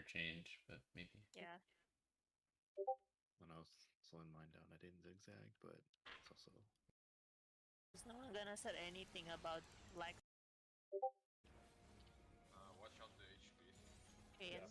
interchange, but maybe. Yeah. When I was slowing mine down, I didn't zigzag, but it's also. There's no one gonna say anything about like. Watch out the HP. Pain. Yeah.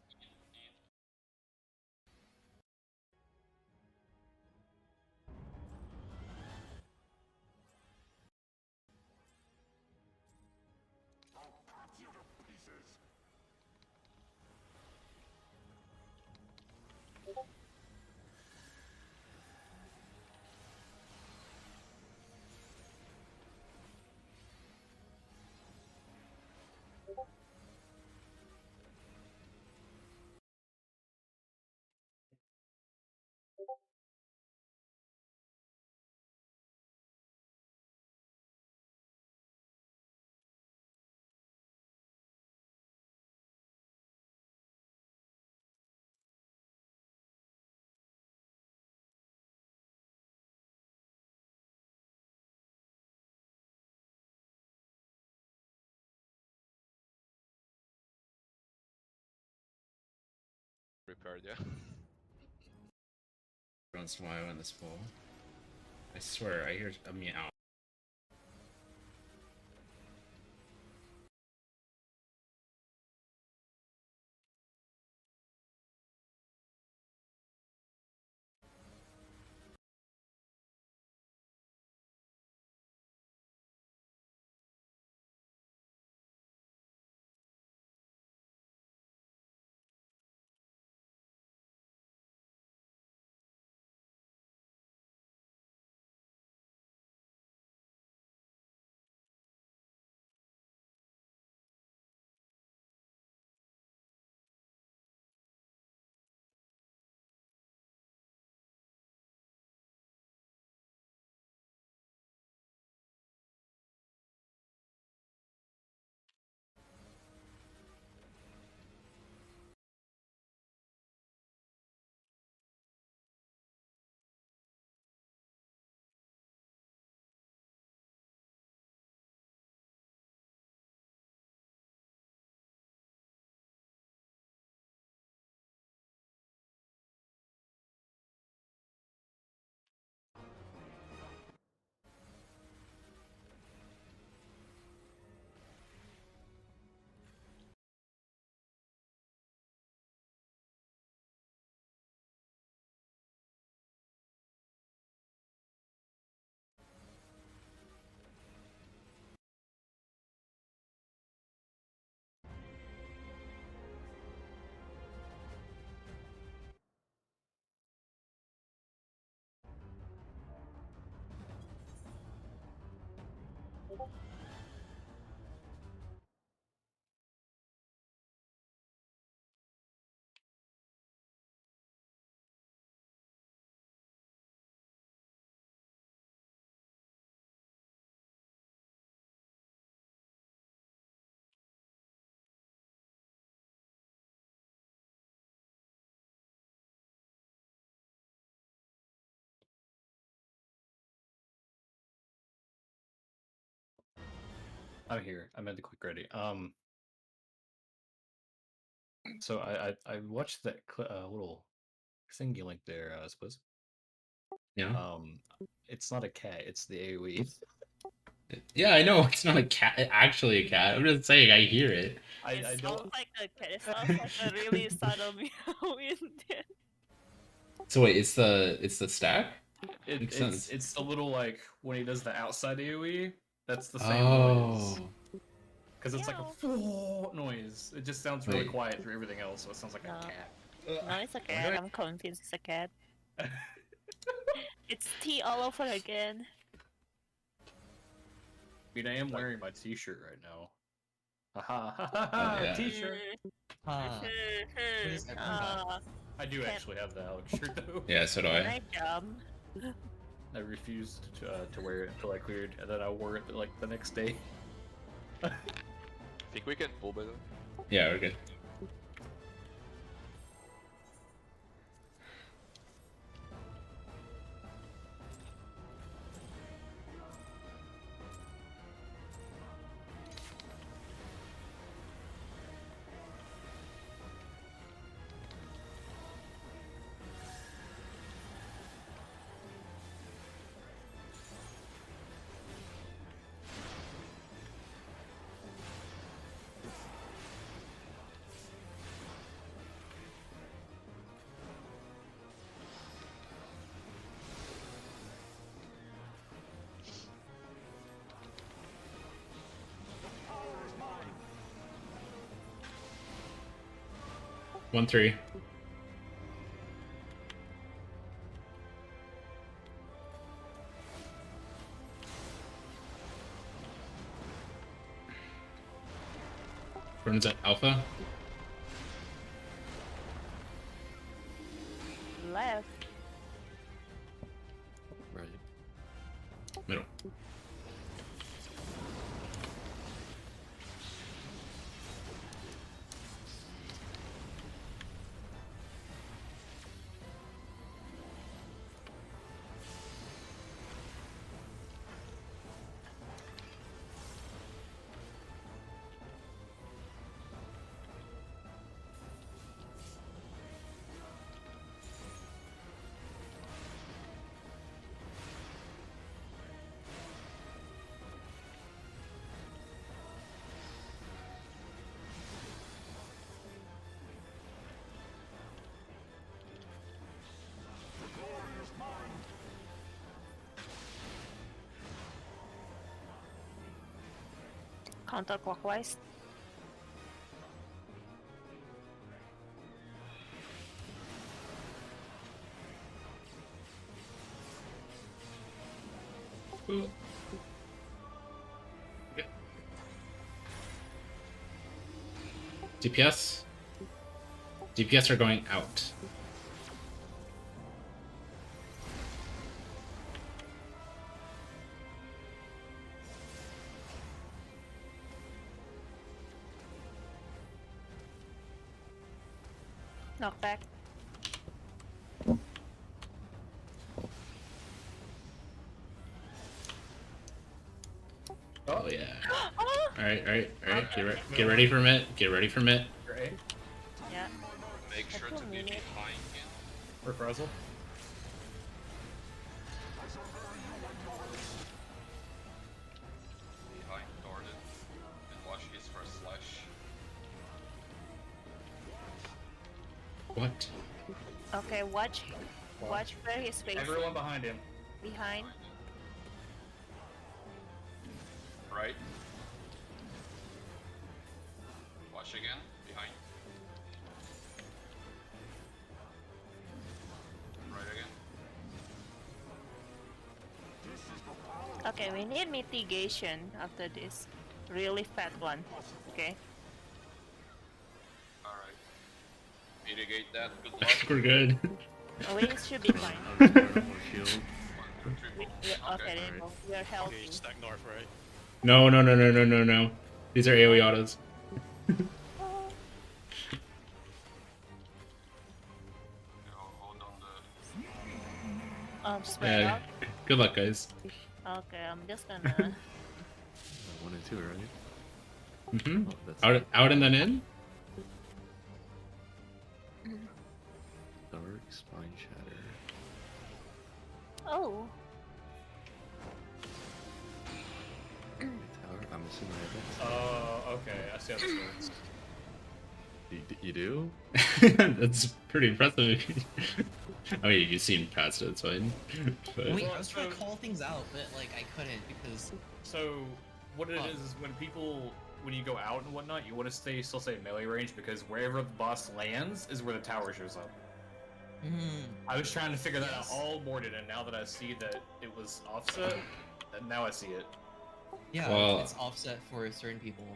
Prepared, yeah. Once in a while in this pool. I swear, I hear a meow. I'm here. I'm at the quick ready. So I watched that little thing you linked there, I suppose. Yeah. It's not a cat. It's the AOE. Yeah, I know it's not a cat. Actually, a cat. I'm just saying. I hear it. I It don't. sounds like a cat. It sounds like a really subtle meow in there. So wait, it's the stack. Makes It's sense. it's a little like when he does the outside AOE. That's the same Oh. noise. Because it's like a full noise. It just sounds really quiet through everything else, so it sounds like No. a cat. No, it's a cat. I'm convinced it's a cat. It's tea all over again. I mean, I am wearing my t-shirt right now. Haha, yeah. t-shirt. I do actually have the Alex shirt though. Yeah, so do I. Can I jump? I refused to wear it until I cleared, and then I wore it like the next day. Think we can pull by the way? Yeah, we're good. 1-3. Runs at Alpha. Left. Right. Middle. Counterclockwise. Ooh. Okay. DPS. DPS are going out. Knockback. Oh yeah. Oh! Alright. Get ready for Mitt. Get ready for Mitt. Great. Yeah. Make sure to be behind him. We're frozen. Behind Gordon. And watch his first slash. What? Okay, watch where he's facing. Everyone behind him. Behind. Right. Watch again. Behind. Right again. Okay, we need mitigation after this. Really fat one. Okay. Alright. Mitigate that. Good luck. We're good. We should be fine. I was more shield. 1, 2, 3, boom. Okay, there you go. We are healthy. Okay, stack north, right? No. These are AoE autos. Hold on the... Spread Yeah. out. Good luck, guys. Okay, I'm just gonna. 1 and 2, right? Mm-hmm. Oh, that's Out and then in. dark spine shatter. Oh. Tower. I'm assuming I have that. Oh, okay. I see how this works. You do? That's pretty impressive. I mean, you've seen past it, it's fine. But Wait, I was trying to call things out, but like I couldn't because So, what it is when you go out and whatnot, you want to still stay melee range because wherever the boss lands is where the tower shows up. I was trying to figure that out Yes. all morning, and now that I see that it was offset, and now I see it. yeah, Well- it's offset for certain people.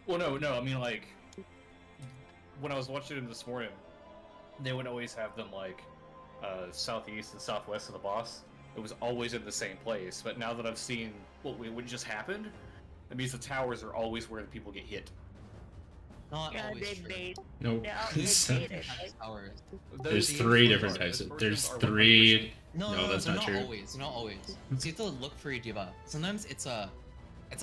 Well, no, I mean like when I was watching them this morning, they would always have them like southeast and southwest of the boss. It was always in the same place, but now that I've seen what just happened, that means the towers are always where the people get hit. Not Yeah, always they true. bait. no. They bait it. Right? Towers. There's Those three ones different are- types. those There's portions are 100%. three. No, No, that's they're not true. Always, they're not always. So you have to look for your diva. Sometimes it's a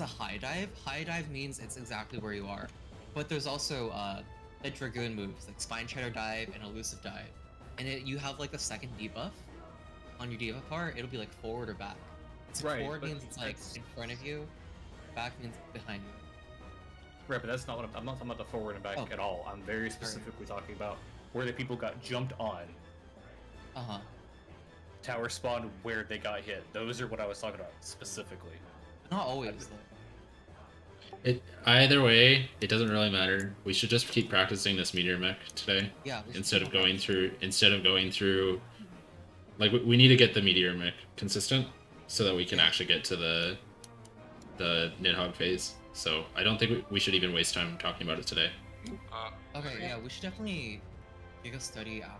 high dive. High dive means it's exactly where you are. But there's also like dragoon moves, like spine shatter dive and elusive dive. And you have like a second debuff on your diva part. It'll be like forward or back. So Right, forward but means it's like that's- in front of you. Back means behind you. Right, but that's not what I'm not talking about the forward and back Oh. at all. I'm very specifically talking about where the people got jumped on, Uh-huh. tower spawned where they got hit. Those are what I was talking about specifically. Not always though. Either way, it doesn't really matter. We should just keep practicing this meteor mech today Yeah. we should instead keep of on going practicing. through. Like we need to get the meteor mech consistent so that we can Yeah. actually get to the Nidhogg phase. So I don't think we should even waste time talking about it today. Okay. Yeah. We should definitely take a study after.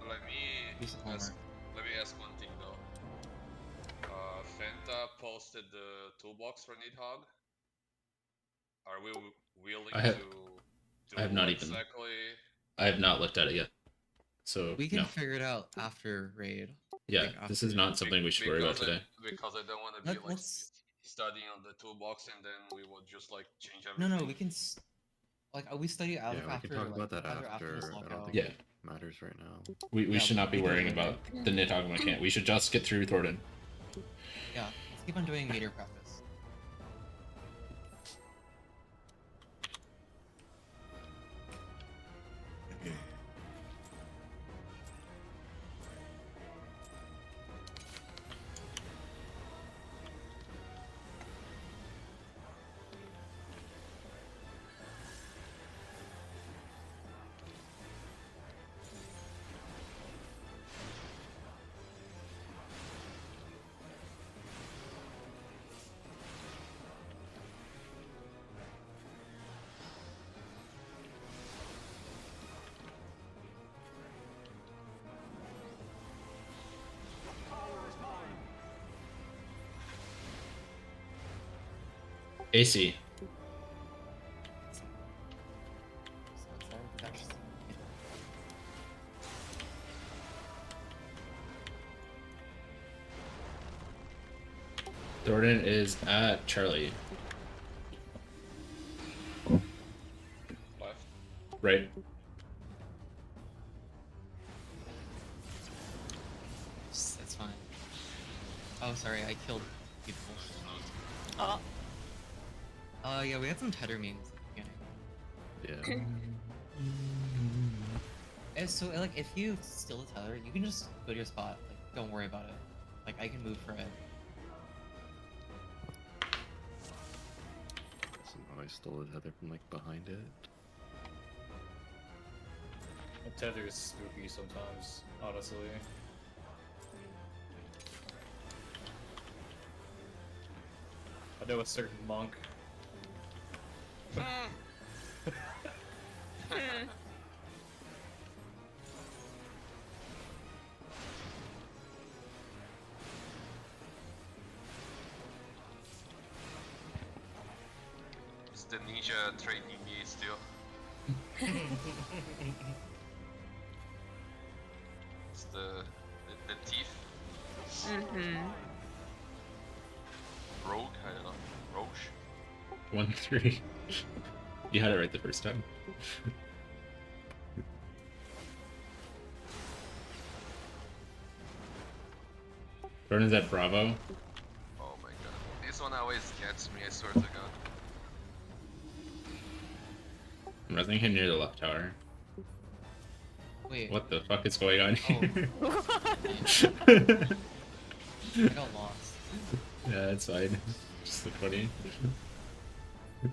Let me Do some ask. homework. Let me ask one thing though. Fenta posted the toolbox for Nidhogg. Are we willing I have- to do I have not even- exactly? I have not looked at it yet. So We can no. figure it out after raid. Yeah, like, this after- is not something we should worry about today. Because I don't want to be like Let's. studying on the toolbox and then we will just like change No, everything. no. We can. Like we study Yeah, either we after. can talk like, about that either after. this I don't lockout. think Yeah. it matters right now. We Yeah, should not be we can worrying do it. about the Nidhogg mechanic. We should just get through Thornton. Yeah. Let's keep on doing meter practice. AC. Thornton is at Charlie, Left. right? That's fine. Oh, sorry, I killed people. Oh, Yeah, we had some tether memes at the beginning. Yeah. So, like, if you steal a tether, you can just go to your spot. Like, don't worry about it. Like, I can move for it. Somehow I stole a tether from like behind it. The tether is spooky sometimes, honestly. I know a certain monk. It's the ninja training me still. It's the thief. mm-hmm. Rogue? I don't know. Roche? 1-3. You had it right the first time. Thornton's at Bravo. Oh my god. This one always gets me, I swear to god. I'm resing him near the left tower. Wait, What the fuck is going on here? I got lost. Yeah, it's fine. Just look funny. I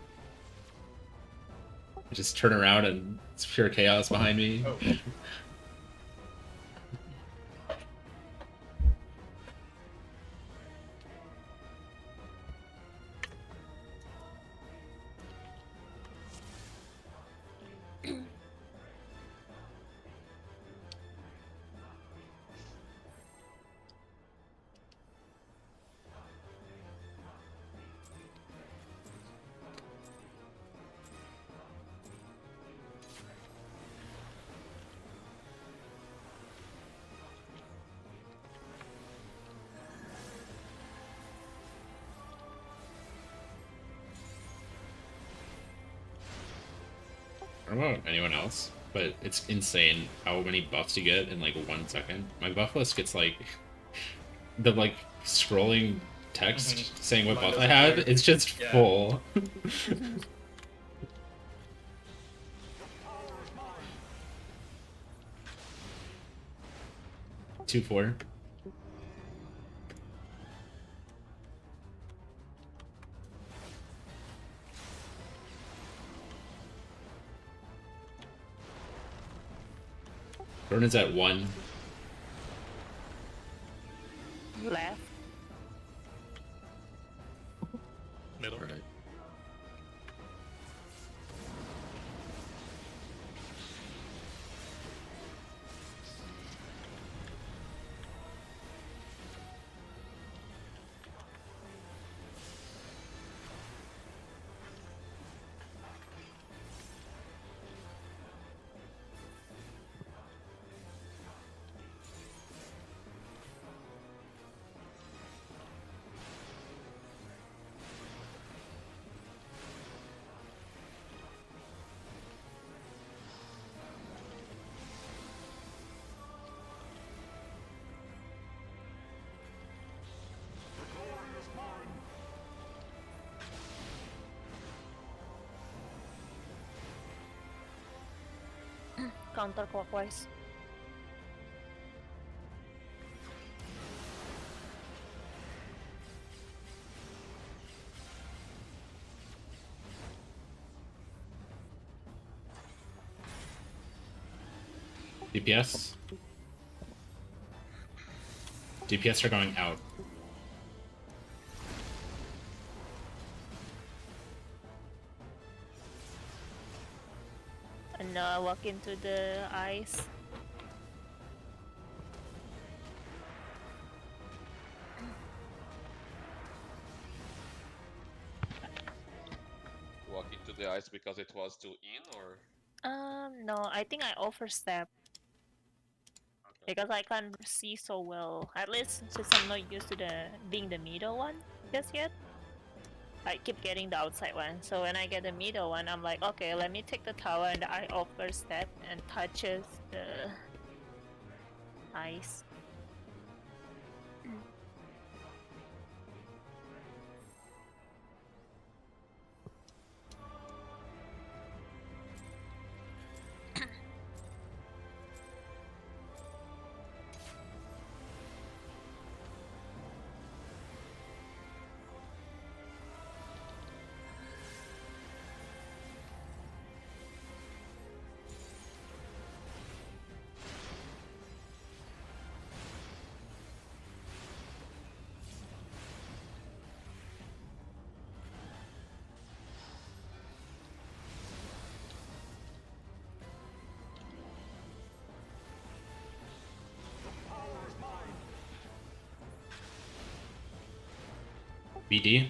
just turn around and it's pure chaos behind me. Oh. I don't know about anyone else, but it's insane how many buffs you get in like 1 second. My buff list gets like the like scrolling text saying what Mine buff I doesn't have. either. It's just Yeah. full. 2-4. Jordan's at 1. Left. Middle. Right. Counterclockwise. DPS. DPS are going out. And now I walk into the ice. Walk into the ice because it was too in, or No, I think I overstep okay. because I can't see so well. At least since I'm not used to being the middle one just yet. I keep getting the outside one, so when I get the middle one, I'm like, okay, let me take the tower, and I overstep and touches the ice. BD.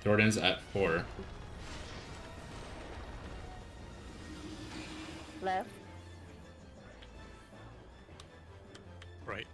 Jordan's at 4. Left. Right.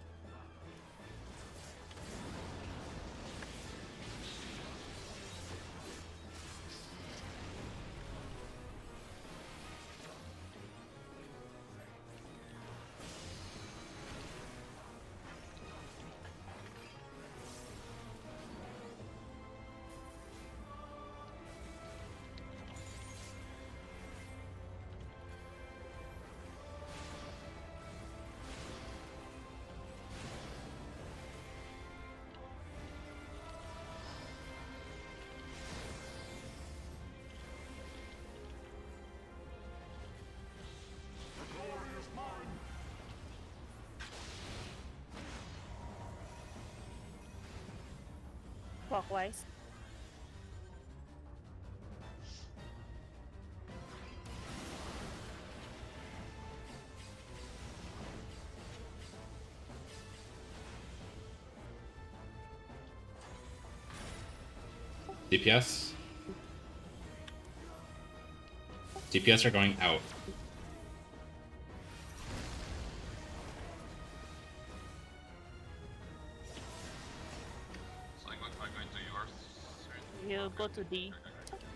Clockwise. DPS. DPS are going out. So I'm going to yours. You go to D.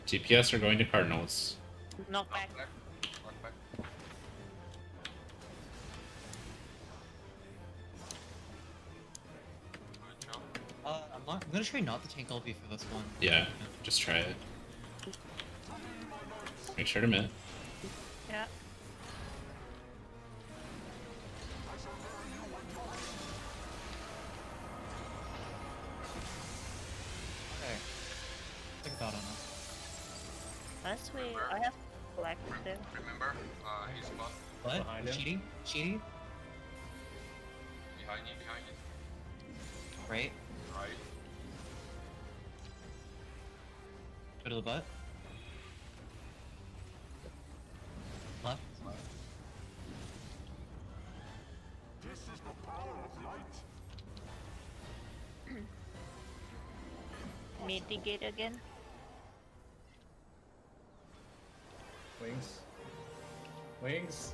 DPS are going to Cardinals. Knock back. Knock back. Good job. I'm gonna try not to tank LB for this one. Yeah, just try it. Make sure to mid. Yeah. Unless I have black there. Remember, his buff What? Behind him. Cheating? Cheating? behind you. Right? Right. Go to the butt. Left. Mitigate again. Wings. Wings.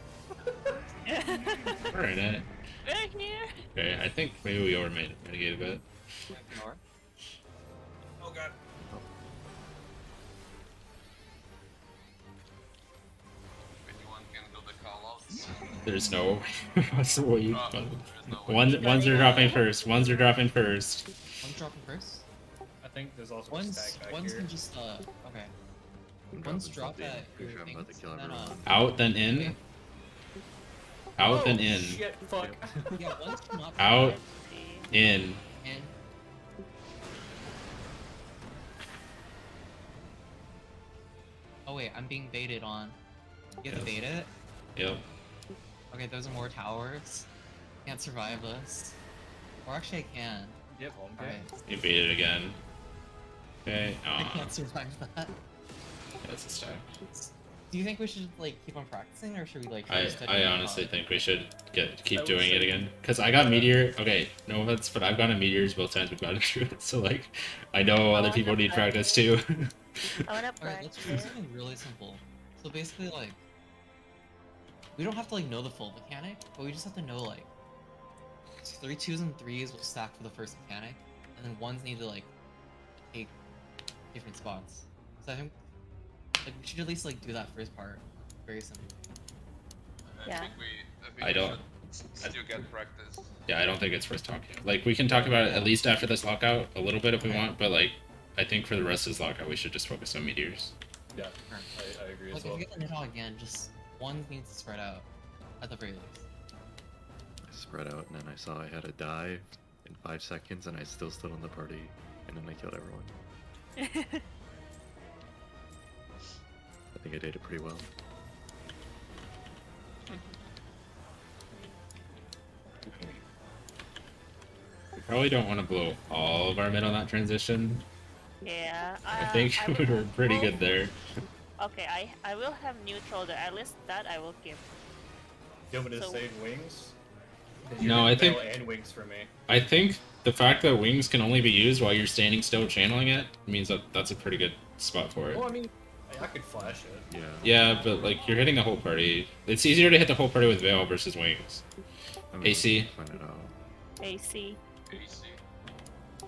Alright, Right here. okay, I think maybe we over mitigate a bit. Ignore. Oh god. Anyone can do the call-outs. There's no what's the way There's no way. ones are dropping first. Ones are dropping first. One's dropping first. I think there's also a One's stack back one's here. can just okay. I'm One's dropping drop something. at Pretty your sure I'm about to things, kill and then, everyone. Out then in. Out Oh, then in. Shit, fuck. yeah, one's not Out Let's see. in. and oh wait, I'm being baited on. You have to bait it? Yep. Okay, those are more towers. Can't survive this. Or actually I can. Yep, home Alright. You beat it again. Okay. I Aw, can't survive that. that's a stack. Do you think we should like keep on practicing or should we like try to study I more honestly pod? think we should keep I would doing it say- again. Cause I got meteor. Okay, no offense, but I've gotten meteors both times we've gotten through it. So like, I know other people need practice too. I wanna Alright, let's try practice. something really simple. So basically like we don't have to like know the full mechanic, but we just have to know like 3 2s and 3s will stack for the first mechanic, and then 1s need to like take different spots. So I think like we should at least like do that first part. Very simple. Yeah. I don't- Still get practice. Yeah, I don't think it's worth talking. Like we can talk about it at least after this lockout a little bit if we Okay. want, but like I think for the rest of this lockout we should just focus on meteors. Yeah, I agree Like as if well. you get the Nidhogg again, just 1s needs to spread out at the very least. I spread out and then I saw I had a dive in 5 seconds and I still stood on the party and then I killed everyone. I think I did it pretty well. We probably don't want to blow all of our mid on that transition. Yeah. I think will we were have pretty both- good there. Okay, I will have neutral there. At least that I will keep. You want me to So- save wings? No, I think- and wings for me. I think the fact that wings can only be used while you're standing still channeling it means that that's a pretty good spot for it. Well, I mean, I could flash it. Yeah. Yeah, but like you're hitting the whole party. It's easier to hit the whole party with Veil versus wings. I mean, AC. we can find it out. AC. AC.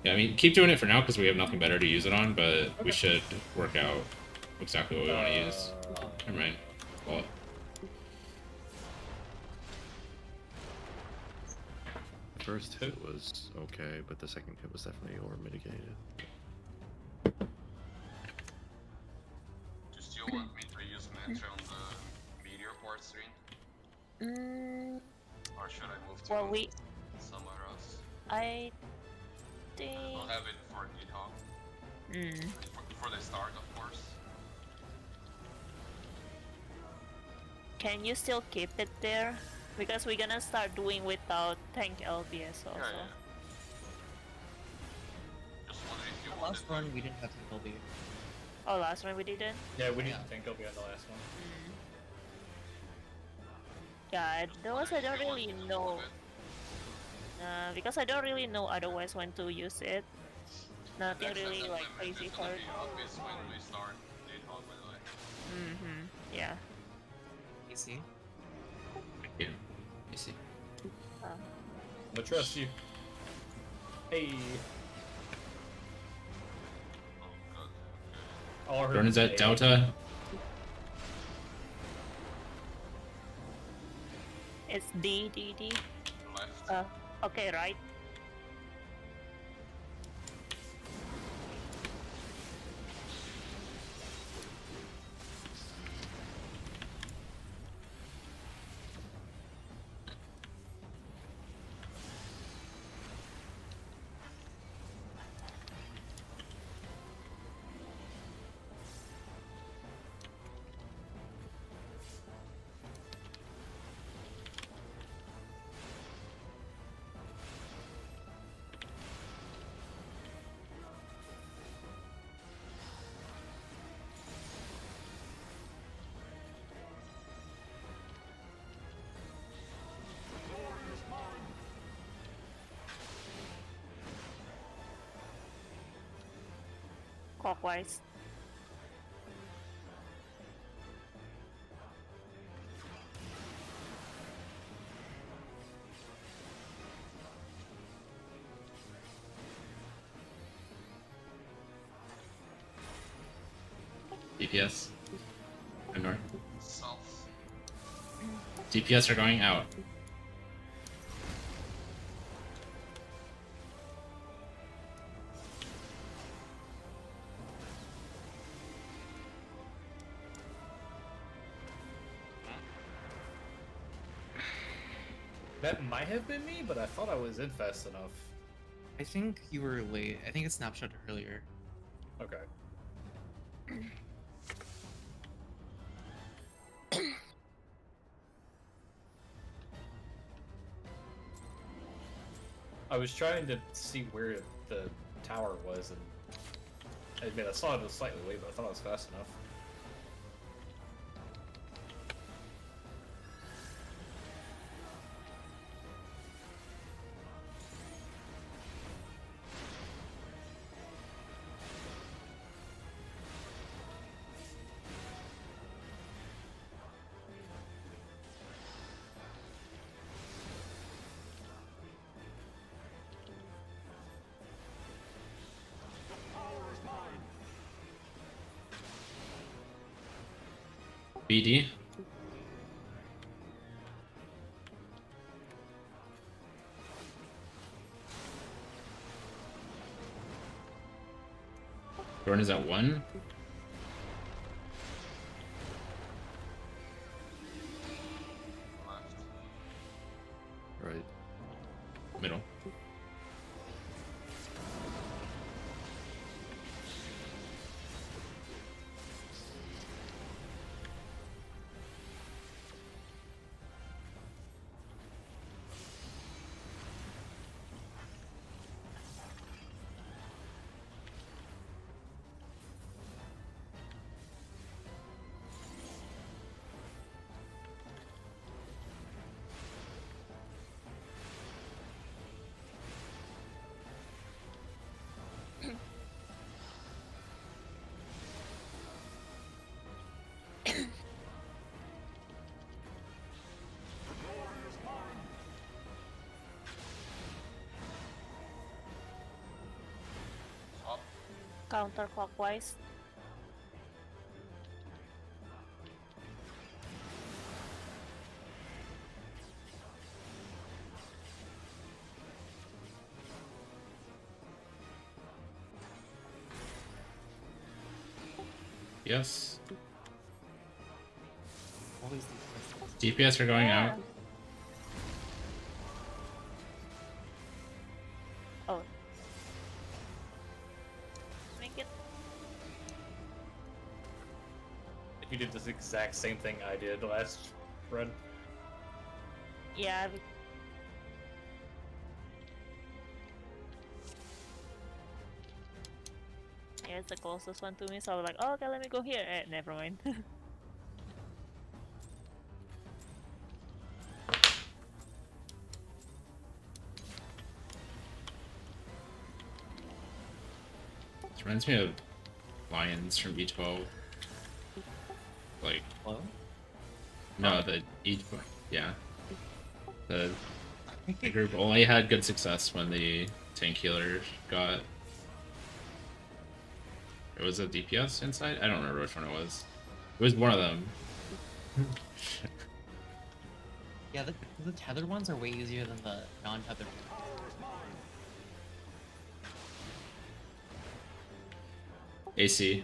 Yeah, I mean keep doing it for now because we have nothing better to use it on, but we should work out exactly what we want to use. Never mind. Well, The first hit was okay, but the second hit was definitely over mitigated. Do you still want me to use Mantra on the meteor port screen? Mm, Or should I move to well, somewhere else? I think. I'll have it for Nidhogg. For the start, of course. Can you still keep it there? Because we're gonna start doing without tank LBS also. Yeah, yeah. Just wondering if you The wanted last run we didn't have to kill the Oh, last one we didn't? Yeah, we need Yeah. to think I'll be on the last one. Yeah, those I don't if you want really me to know. move it. Because I don't really know otherwise when to use it. Nothing Next really time like that crazy it's gonna hard. be obvious when we start Nidhogg, by the way. Yeah. AC. yeah. You see. I'm gonna trust you. Hey. Oh god. All I heard Jordan's was at A. Delta. It's D. Left. Okay, right. Counterclockwise. DPS. And north. South. DPS are going out. That might have been me, but I thought I was in fast enough. I think you were late. I think it snapshot earlier. Okay. I was trying to see where the tower was, and I mean, I saw it was slightly late, but I thought I was fast enough. BD. Jordan is at 1. Left. Right. Middle. Top. Counterclockwise. Yes. Always these DPS are going out. Oh. Make it. You did this exact same thing I did last run. Yeah. Yeah, it's the closest one to me, so I was like, oh, okay, let me go here. Never mind. This reminds me of Lions from E12. Like, Hello? no, the E12. Yeah. The group only had good success when the tank healer got. It was a DPS inside? I don't remember which one it was. It was one of them. Yeah, the tethered ones are way easier than the non-tethered ones. AC.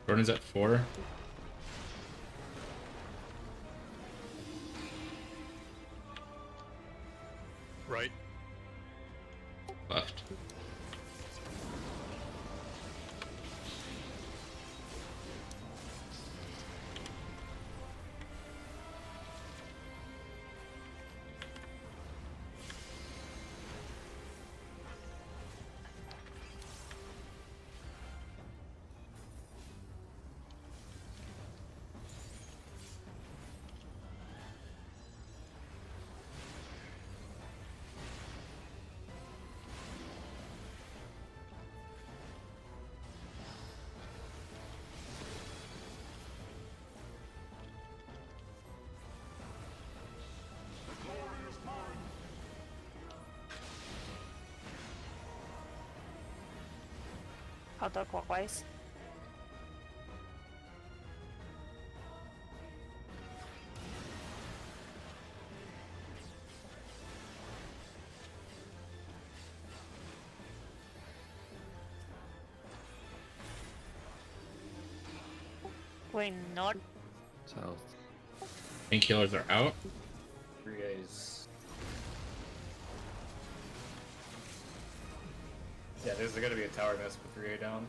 Jordan's at 4. Right. Left. Counterclockwise. Going north. South. Painkillers are out. 3As. Yeah, there's gonna be a tower nest with 3A down.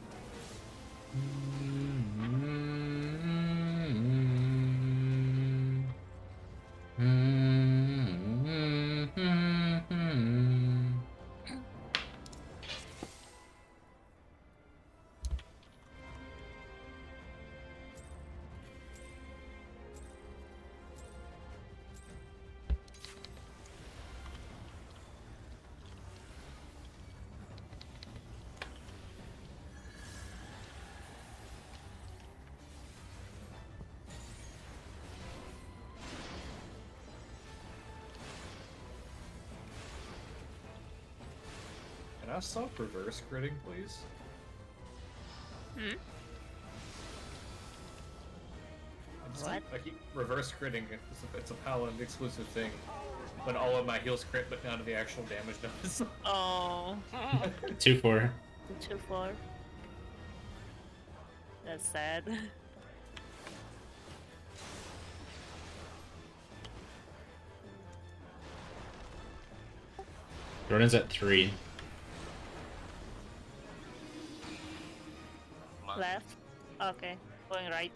Can I stop reverse critting, please? Hmm? What? I keep reverse critting. It's a paladin exclusive thing. When all of my heals crit, but none of the actual damage does. Oh. 2-4. 2-4. That's sad. Jordan's at 3. Left. Okay. Going right.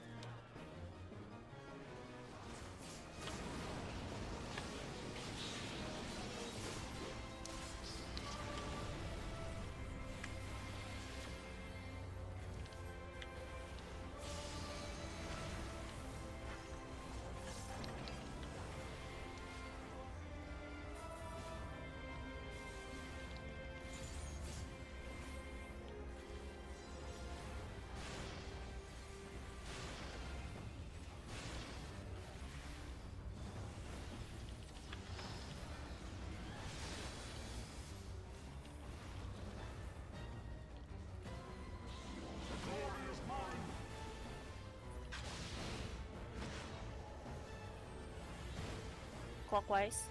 Clockwise.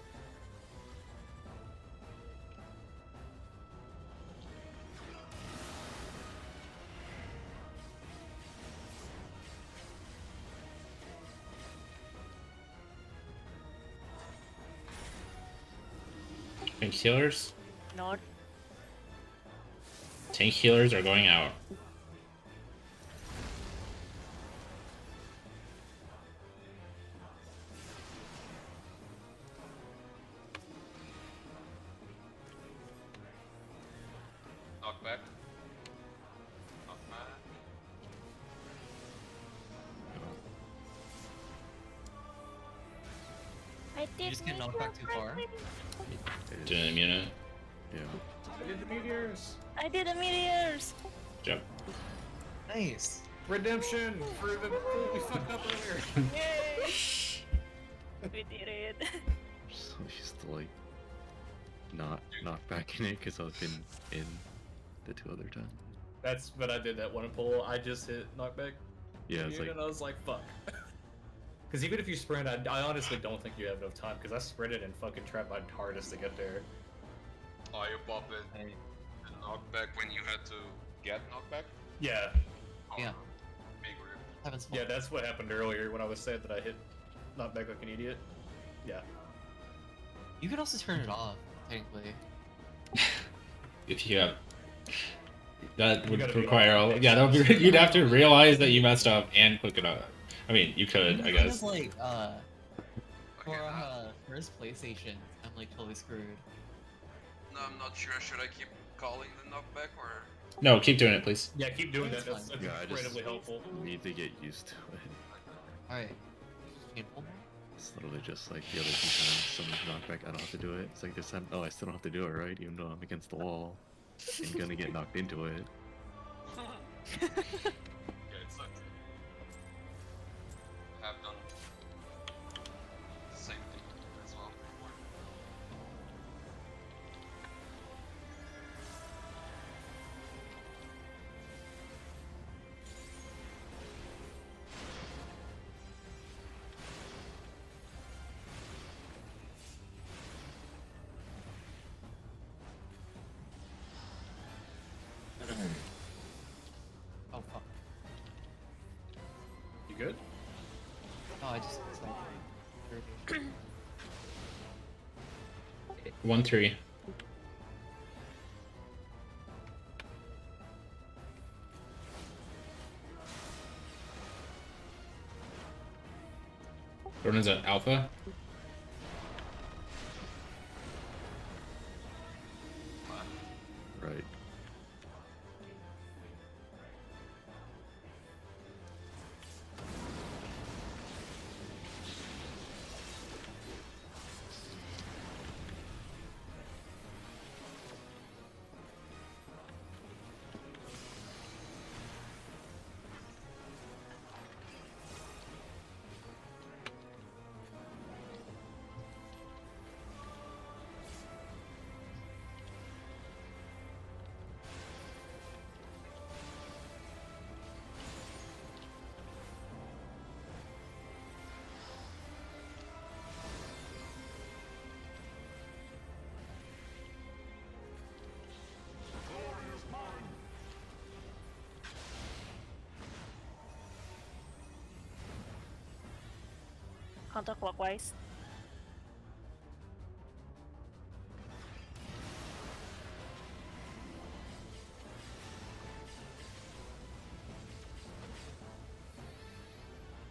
Painkillers. North. Tank healers are going out. Knockback. Knockback. I did just get knocked meteor back too far? fragment. Didn't immune it. Yeah. I did the meteors! I did the meteors. Jump. Nice. Redemption for the fool we fucked up earlier. Yay! We did it. So used to like not knock back in it because I've been in the 2 other times. That's what I did that one pull. I just hit knockback. Yeah, it's Immune, like and I was like, fuck. Because even if you sprint, I honestly don't think you have enough time. Because I sprinted and fucking tried my hardest to get there. Oh, you pop it and knockback when you had to get knockback? Yeah, Oh, Yeah. Big rip. Happens. yeah, that's what happened earlier when I was sad that I hit knockback like an idiot. Yeah. You could also turn it off, technically. If you have, that You would gotta be require on a, the yeah, that would be, you'd have to realize that you messed up and click it up. I mean, you could, I Kind guess. of like, Okay, for his PlayStation, I'm like totally screwed. no, I'm not sure. Should I keep calling the knockback or? No, keep doing it, please. Yeah, keep doing that. That's That's, fine. that's Yeah, I just- incredibly helpful. need to get used to it. Alright. You can pull more? It's literally just like the other 2 times someone's knocked back, I don't have to do it. It's like this time, oh, I still don't have to do it, right? Even though I'm against the wall and gonna get knocked into it. Yeah, it sucks. Have done the same thing as well before. good? Oh, I just. 1-3. Jordan's at Alpha. Right. Counterclockwise.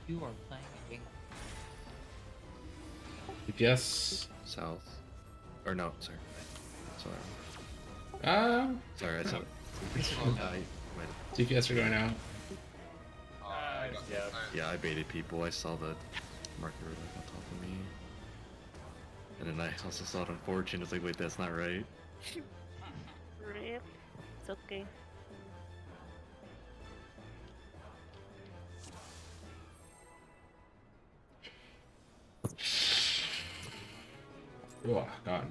You are playing a game. DPS. South. Or no, sorry. Sorry. Sorry, I said. DPS are going out. Yeah. Yeah, I baited people. I saw the marker like on top of me. And then I also saw it on Fortune. It's like, wait, that's not right. Rip. It's okay. Oh God.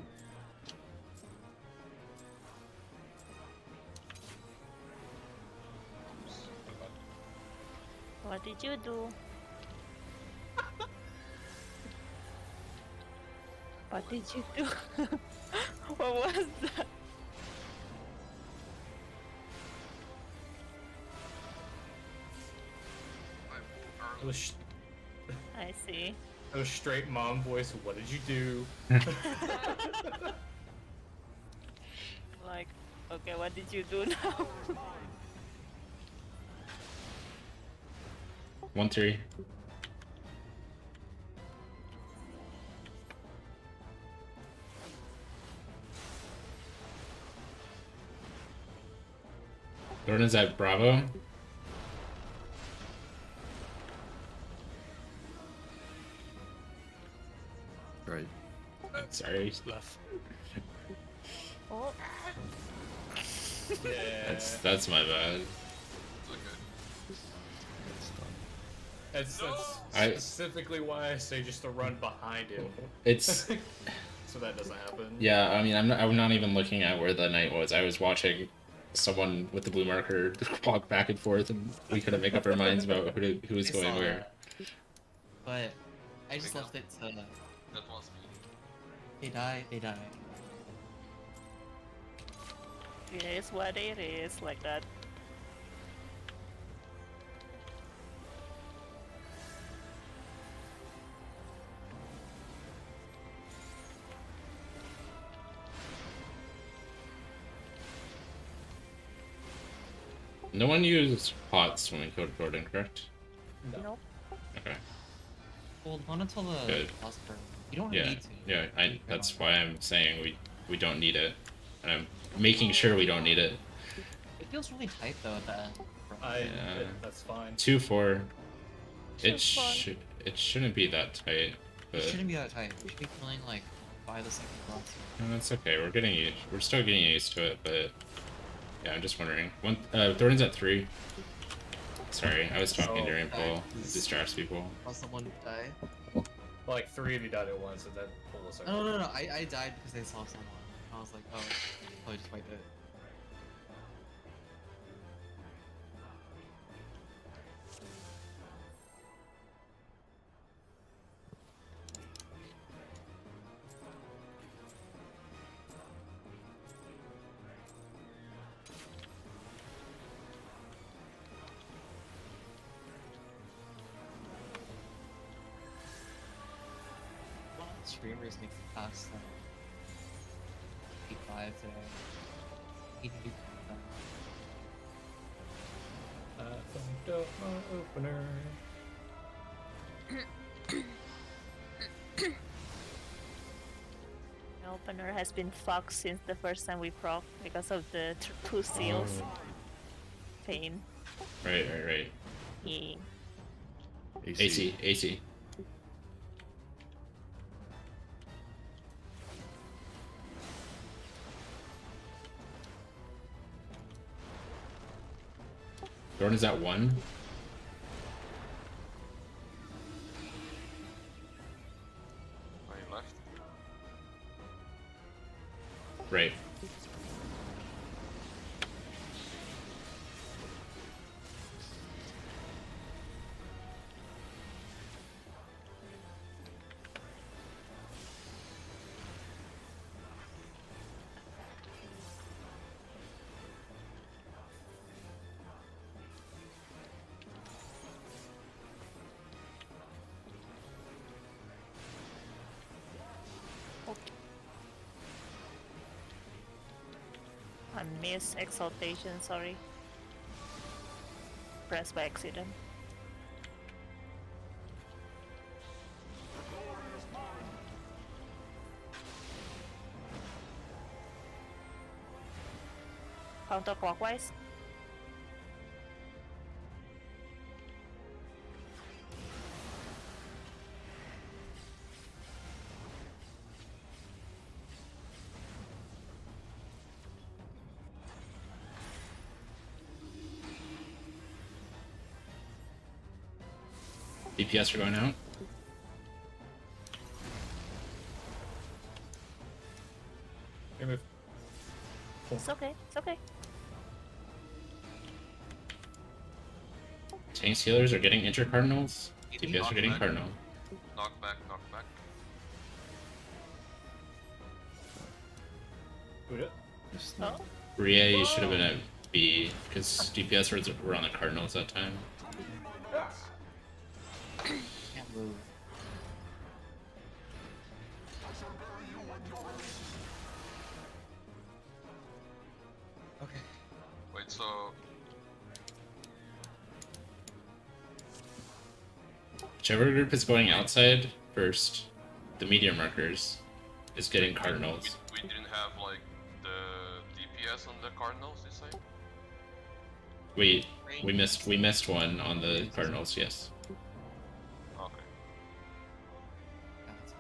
What did you do? What did you do? What was that? It was, I see. it was straight mom voice. What did you do? Like, okay, what did you do now? 1-3. Jordan's at Bravo. Right. Sorry. Left. Oh, Yeah. That's my bad. It's done. That's I- specifically why I say just to run behind him. It's So that doesn't happen. yeah. I mean, I'm not even looking at where the knight was. I was watching someone with the blue marker walk back and forth, and we couldn't make up our minds about who was I going saw where. that. But I just left it to. That was me. They die, they die. it is what it is, like that. No one used pots when we killed Gordon, correct? Nope. Okay. Well, not until the Good. last turn. You don't Yeah. need to. Yeah. That's why I'm saying we don't need it, and I'm making sure we don't need it. It feels really tight though at the end. Yeah. That's fine. 2-4. It's fun. It shouldn't be that tight, It but shouldn't be that tight. We should be killing like by the second cross. no, that's okay. We're still getting used to it, but yeah, I'm just wondering. Thornton's at 3. Sorry, I was talking Oh, during pull. It distracts people. Saw someone die. Like 3 of you died at once, and that pulled us over. No. I died because I saw someone. I was like, oh, I just wiped it. streamers make it past 85 today. Need to do content. I fucked up my opener. The opener has been fucked since the first time we proc because of the two seals. Pain. Right. Yeah. AC. Jordan is at 1. Are you left? Right. I missed exaltation, sorry. Pressed by accident. Counterclockwise. DPS are going out. Remove. It's okay, it's okay. Tanks healers are getting inter cardinals. DPS are getting Knockback. cardinal. Knockback. Boot it. Just Oh, Ria, you should have been at B because DPS were on the cardinals that time. Can't move. Okay. Wait, so Whichever group is going outside first, the meteor markers is getting cardinals. we didn't have like the DPS on the Cardinals this time? We missed one on the cardinals. Yes. Okay. That's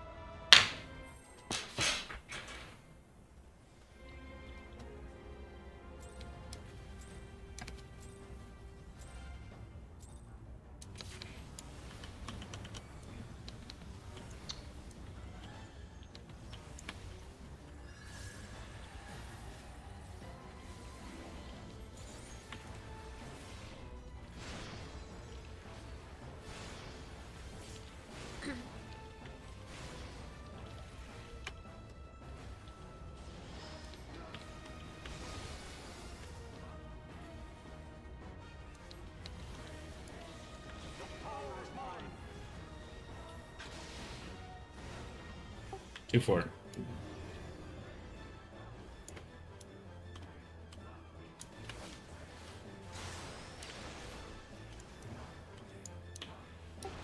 2-4.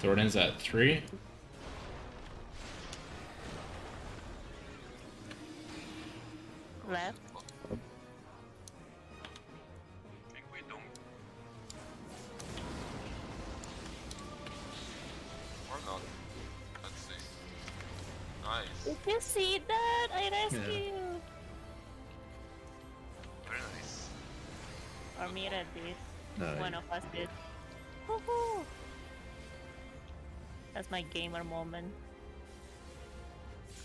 Thornton's at 3. left. Think we don't. Or not. Let's see. Nice. Did you see that? I rescued. Very nice. Or Mira did. no, One of us did. Woohoo! That's my gamer moment.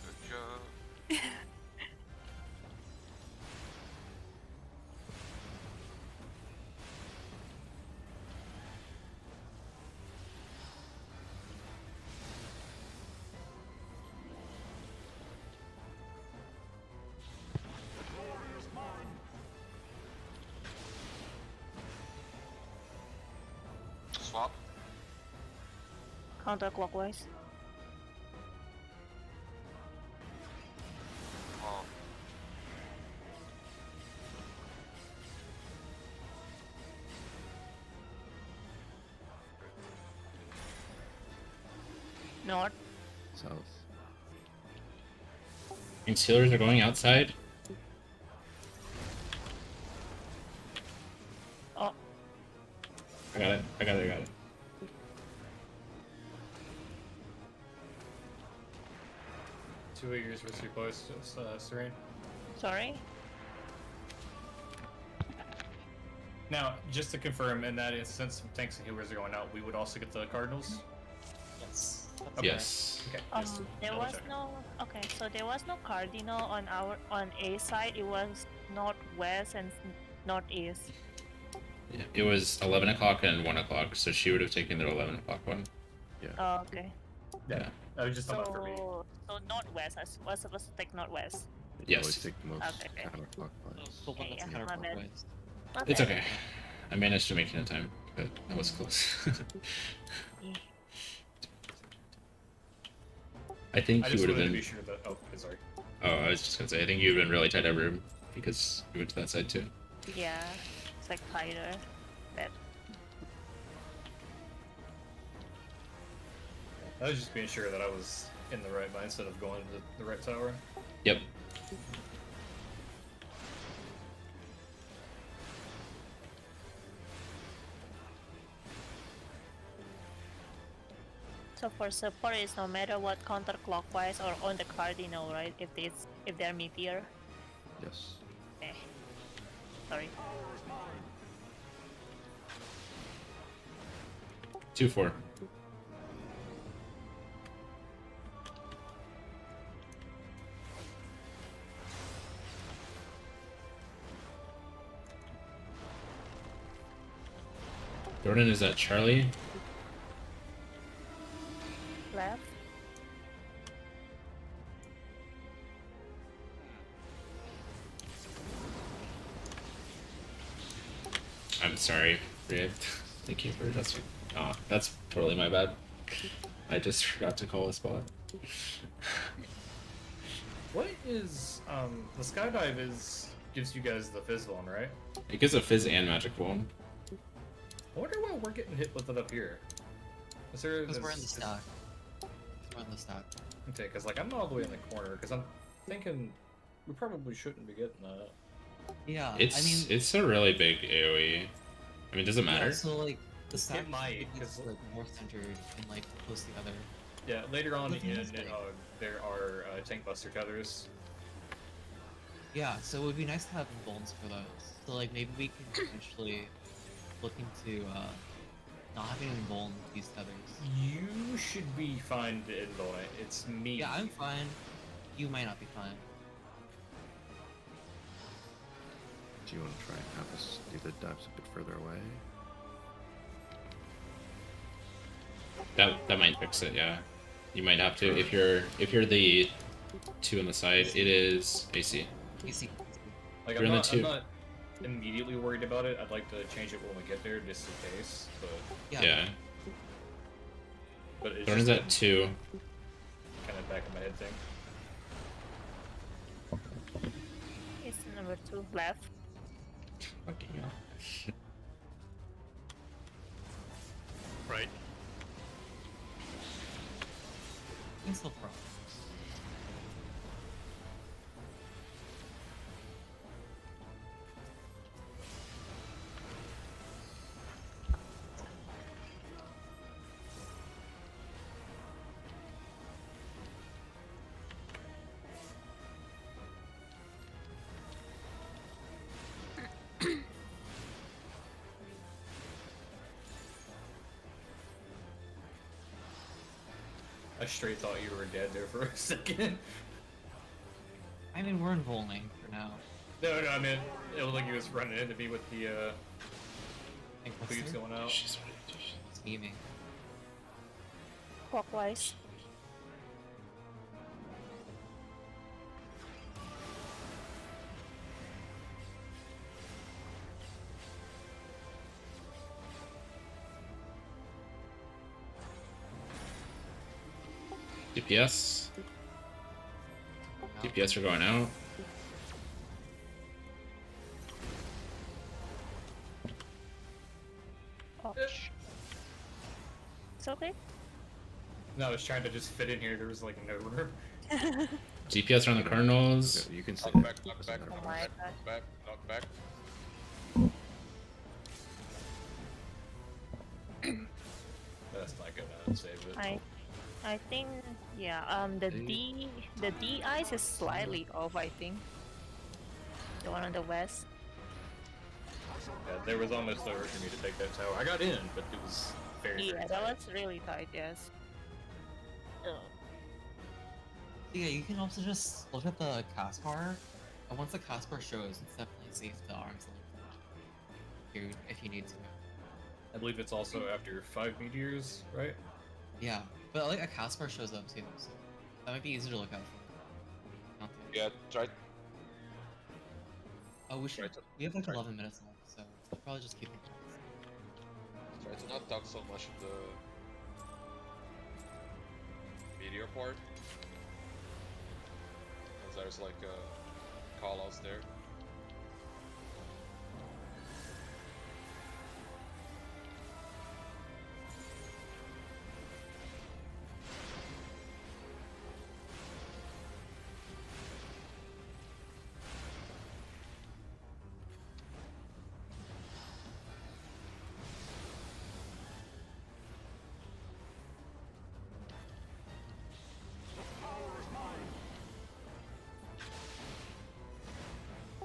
Good job. Swap. Counterclockwise. North. South. Concealers are going outside. Oh, I got it. I got it. I got it. Two years with your voice, Serene. sorry. Now, just to confirm, in that instance, since tanks and healers are going out, we would also get the Cardinals? Yes. Okay. Yes. Okay. just There double was checking. no. Okay, so there was no cardinal on A side. It was northwest and northeast. Yeah, it was 11 o'clock and 1 o'clock, so she would have taken the 11 o'clock one. Oh, okay. Yeah. I was just talking about for me. So northwest. I was supposed to take northwest. You always Yes. take the most Okay. counterclockwise. The one Okay, that's yeah, my bad. counterclockwise. It's okay. I managed to make it in time, but that was close. Yeah. I think I you just would have wanted to been. be sure that. Oh, sorry. Oh, I was just gonna say, I think you would have been really tight every room because you went to that side too. Yeah, it's like tighter. But I was just being sure that I was in the right mindset of going to the right tower. Yep. so for support, it's no matter what counterclockwise or on the cardinal, right? If they're meteor. Yes. Okay. Sorry. 2-4. Jordan, is that Charlie? Left. I'm sorry, React. Thank you for adjusting. Oh, that's totally my bad. I just forgot to call a spot. What is the skydive gives you guys the fizz one, right? It gives a fizz and magic one. I wonder why we're getting hit with it up here. Is there? Because we're in the is- stack. We're in the stack. Okay, because like I'm all the way in the corner. Because I'm thinking we probably shouldn't be getting that. Yeah, It's I mean, it's a really big AoE. I mean, does it matter? yeah, so like the stack might, is 'cause- like more centered and like close together. Yeah, later on The thing in is, like- there are tank buster tethers. Yeah, so it would be nice to have bones for those. So like maybe we can potentially look into not having bone these tethers. You should be fine to invul it. It's me. Yeah, I'm fine. You might not be fine. Do you want to try and have us do the dives a bit further away? That might fix it. Yeah, you might have to if you're the 2 on the side. It is AC. Easy. Like You're in the two. I'm not immediately worried about it. I'd like to change it when we get there, just in case. Yeah. But it's Jordan's just at 2. kind of back of my head thing. It's number 2 left. Fucking hell. Right. It's still pro. I straight thought you were dead there for a second. I mean, we're in bowling for now. No, I mean, it looked like he was running into me with the Think cleaves going out. scheming. Clockwise. DPS. DPS are going out. Oh. It's okay. No, I was trying to just fit in here. There was like no room. DPS are on the Cardinals. Okay, you can say Knock back, knock back, doesn't knock matter. Oh my back, god. knock back, knock back. That's not gonna save it. I think yeah, the D ice is slightly off, I think. The one on the west. Yeah, there was almost no urge for me to take that tower. I got in, but it was very, Yeah, very that tight. was really tight, yes. Ugh. Yeah, you can also just look at the cast bar, and once the cast bar shows, it's definitely safe to arm's length if you need to. I believe it's also after 5 meteors, right? Yeah, but like a cast bar shows up too, so that might be easier to look out for. Not the- Yeah, try. Oh, we have like try- 11 minutes left, so we'll probably just keep it. Try to not talk so much in the meteor part. Because there's like call outs there.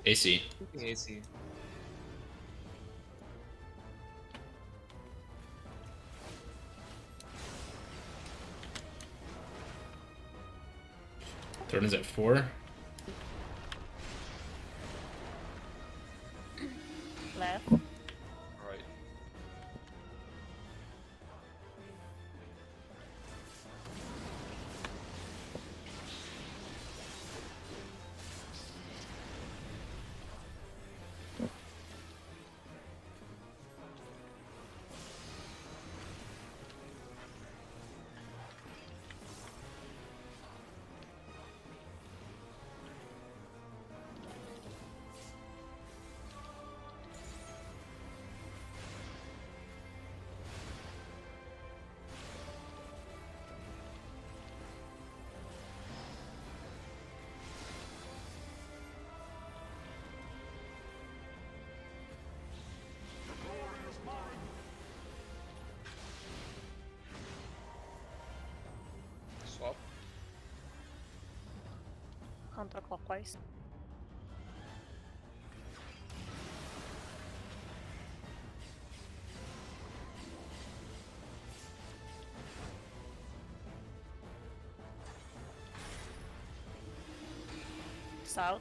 AC. AC. Thorn is at 4. Left. Alright. Swap. Counterclockwise. South.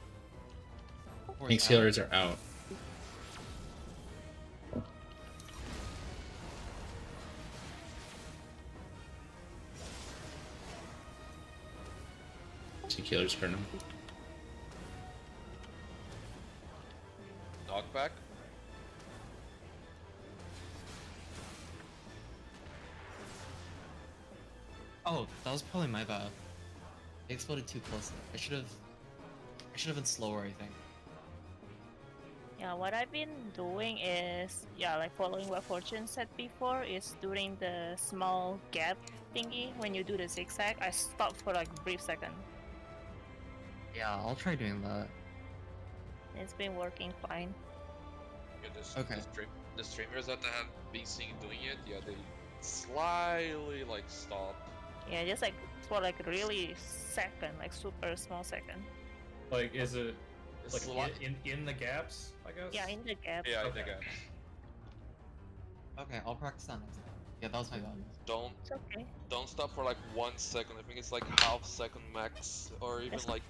Pink healers are out. Two killers Cardinal. Knock back. Oh, that was probably my bad. They exploded too close. I should have been slower, I think. Yeah, what I've been doing is, yeah, like following what Fortune said before, is during the small gap thingy, when you do the zigzag, I stop for like a brief second. Yeah, I'll try doing that. It's been working fine. Yeah, Okay. The streamers that I have been seeing doing it, yeah, they slightly like stop. Yeah, just like for like really second, like super small second. Like, is it It's like in the gaps? I guess. Yeah, in the gap. yeah, I Okay. think Okay, I'll practice that next time. Yeah, that was my bad. It's okay. don't stop for like 1 second. I think it's like half second max, or even That's- like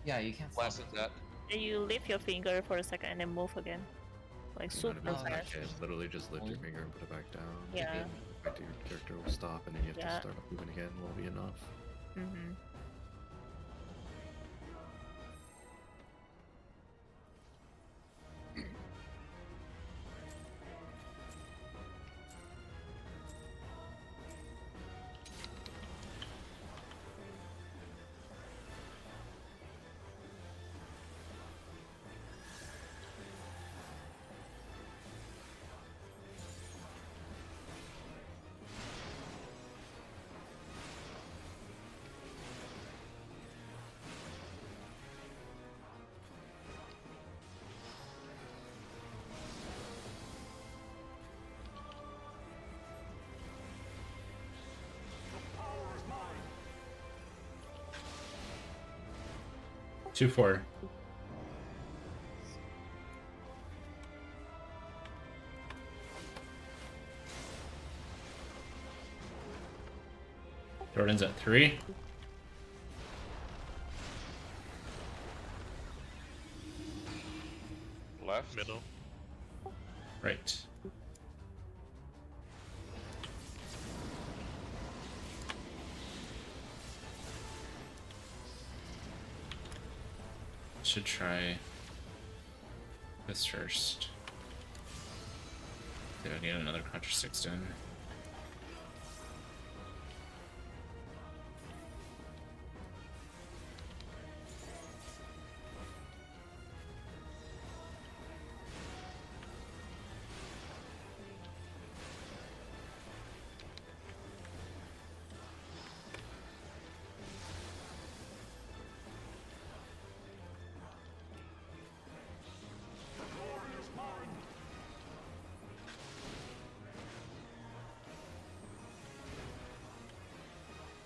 Yeah, you can't stop. less than that. Then you lift your finger for a second and then move again. Like super Not Oh, in fast. that case, literally just lift your finger and put it back down. Yeah. And back to your character will stop, and then you have Yeah. to start moving again. Will be enough. Mm-hmm. 2-4. Jordan's at 3. Left. Middle. Right. Should try this first. Do I need another Contra 6 in?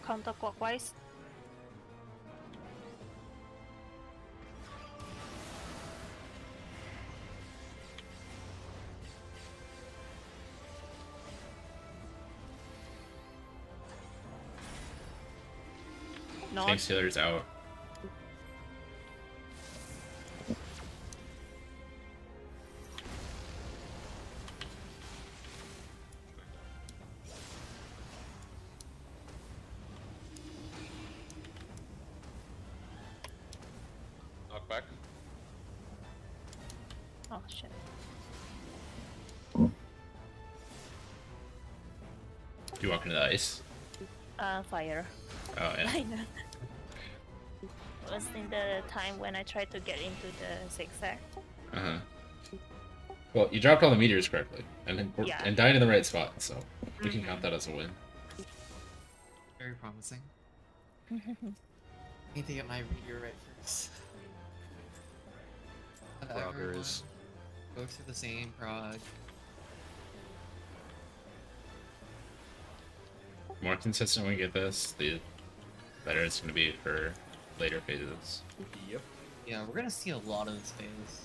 Counterclockwise. North. Tank Stealer's out. Knock back. Oh shit. Do you walk into the ice? Fire. Oh yeah. I know. It was in the time when I tried to get into the zigzag. Uh-huh. Well, you dropped all the meteors correctly, and Yeah. and died in the right spot, so we can count that as a win. Very promising. Need to get my meteor right first. Everyone Proggers. go through the same prog. The more consistent we get this, the better it's going to be for later phases. Yep. Yeah, we're gonna see a lot of this phase.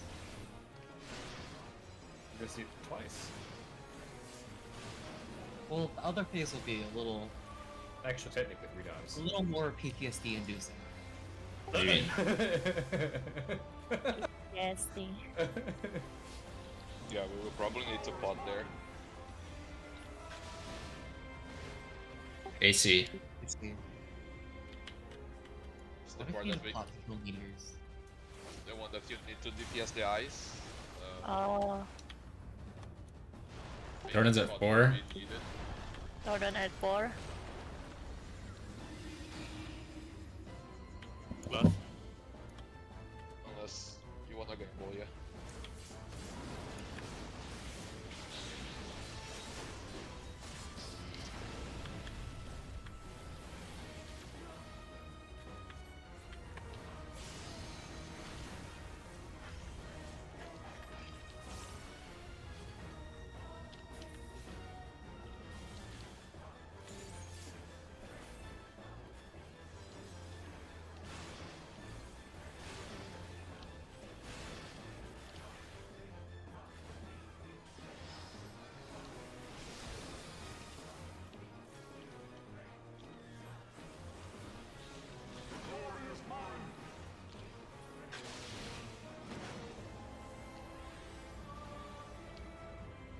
We're gonna see it twice. Well, the other phase will be a little Actually, technically 3 times. more PTSD inducing. What do you mean? Yes, the Yeah, we will probably need to pot there. AC. It's the It's the what if part we that have we, optical meters? the one that you need to DPS the ice. oh, Maybe Jordan's at pot 4. will be needed. Jordan at 4. Left. Unless you wanna gamble, yeah.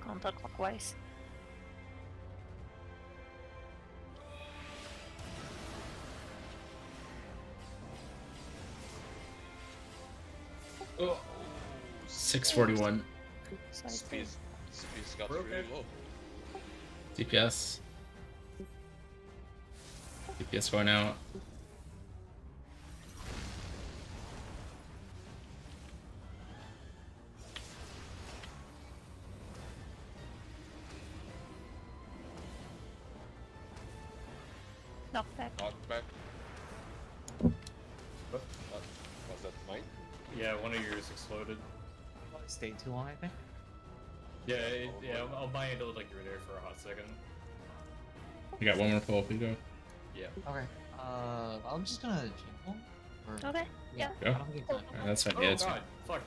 Counterclockwise. Oh, 641 speed's got We're really okay. low. DPS. DPS going out. Knockback. Knock back. What? Was that mine? Yeah, one of yours exploded. Stayed too long, I think. Yeah, on my end it looked like you were there for a hot second. You got one more pull, we go. Yeah. Okay. I'm just gonna jingle. Or, Okay. yeah. Go. I don't think we have time. Alright, that's fine. Oh Yeah, it's god, fuck.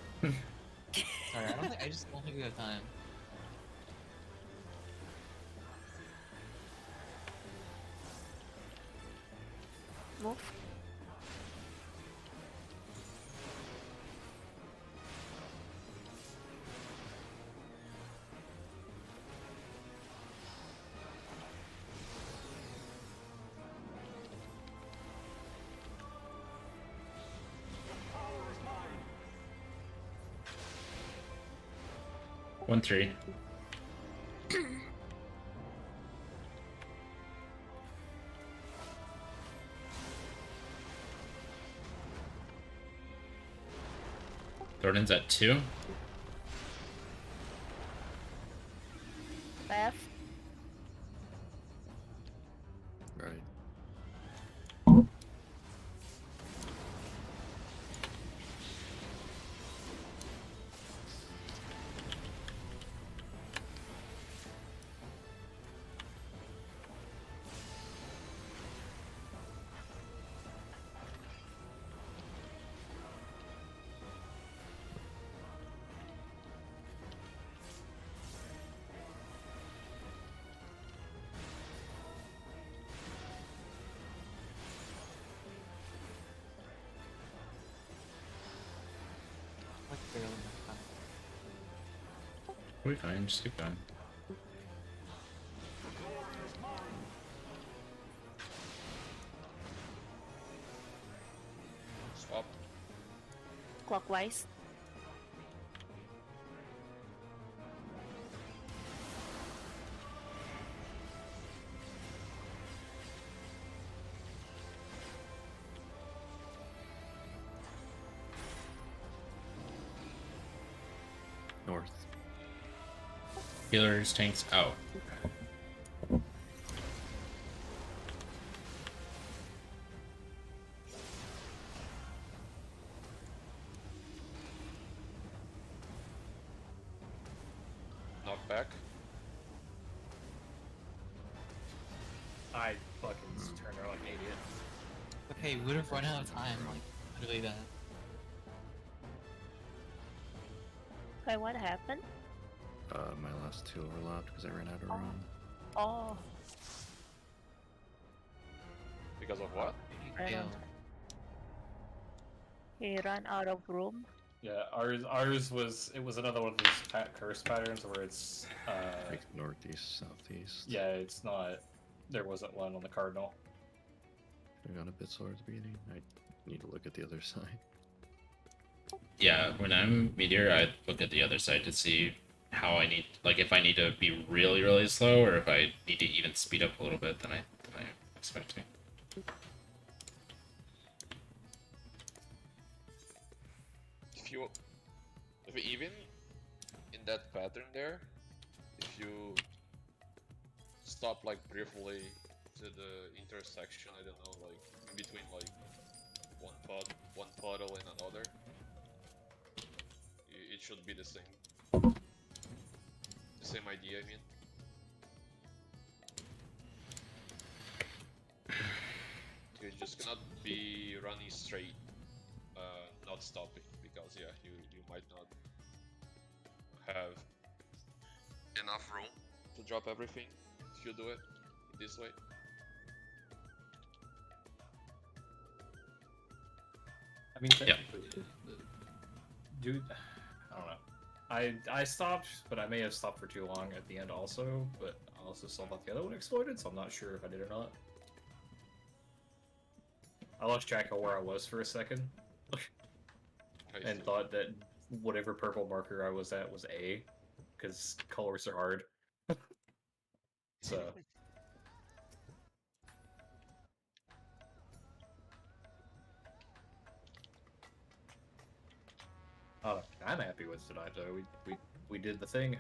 Sorry, I just don't think we have time. Move. One three. Jordan's at 2. Left. Right. Like barely enough time. We'll be fine. Just keep going. Swap. Clockwise. North. Healers, tanks out. Knock back. I fucking turned around like an idiot. Okay, we would have run out of time, like, literally that. Okay, what happened? My last two overlapped because I ran out of room. Oh, Because of what? right Fail. on. He ran out of room. Yeah, ours was another one of these curse patterns where it's Like northeast, southeast. yeah, it's not. There wasn't one on the cardinal. I got a bit slower at the beginning. I need to look at the other side. Yeah, when I'm Meteor, I look at the other side to see how I need, like, if I need to be really, really slow, or if I need to even speed up a little bit than I'm expecting. If even in that pattern there, if you stop like briefly to the intersection, I don't know, like in between like one puddle and another, it should be the same. The same idea, I mean. You just cannot be running straight, not stopping, because yeah, you might not have enough room to drop everything if you do it this way. I mean, technically, dude, I don't know. I stopped, but I may have stopped for too long at the end also. But I also saw that the other one exploded, so I'm not sure if I did or not. I lost track of where I was for a second, and thought that whatever purple marker I was at was A, because colors are hard. So. Oh, I'm happy with tonight though. We did the thing.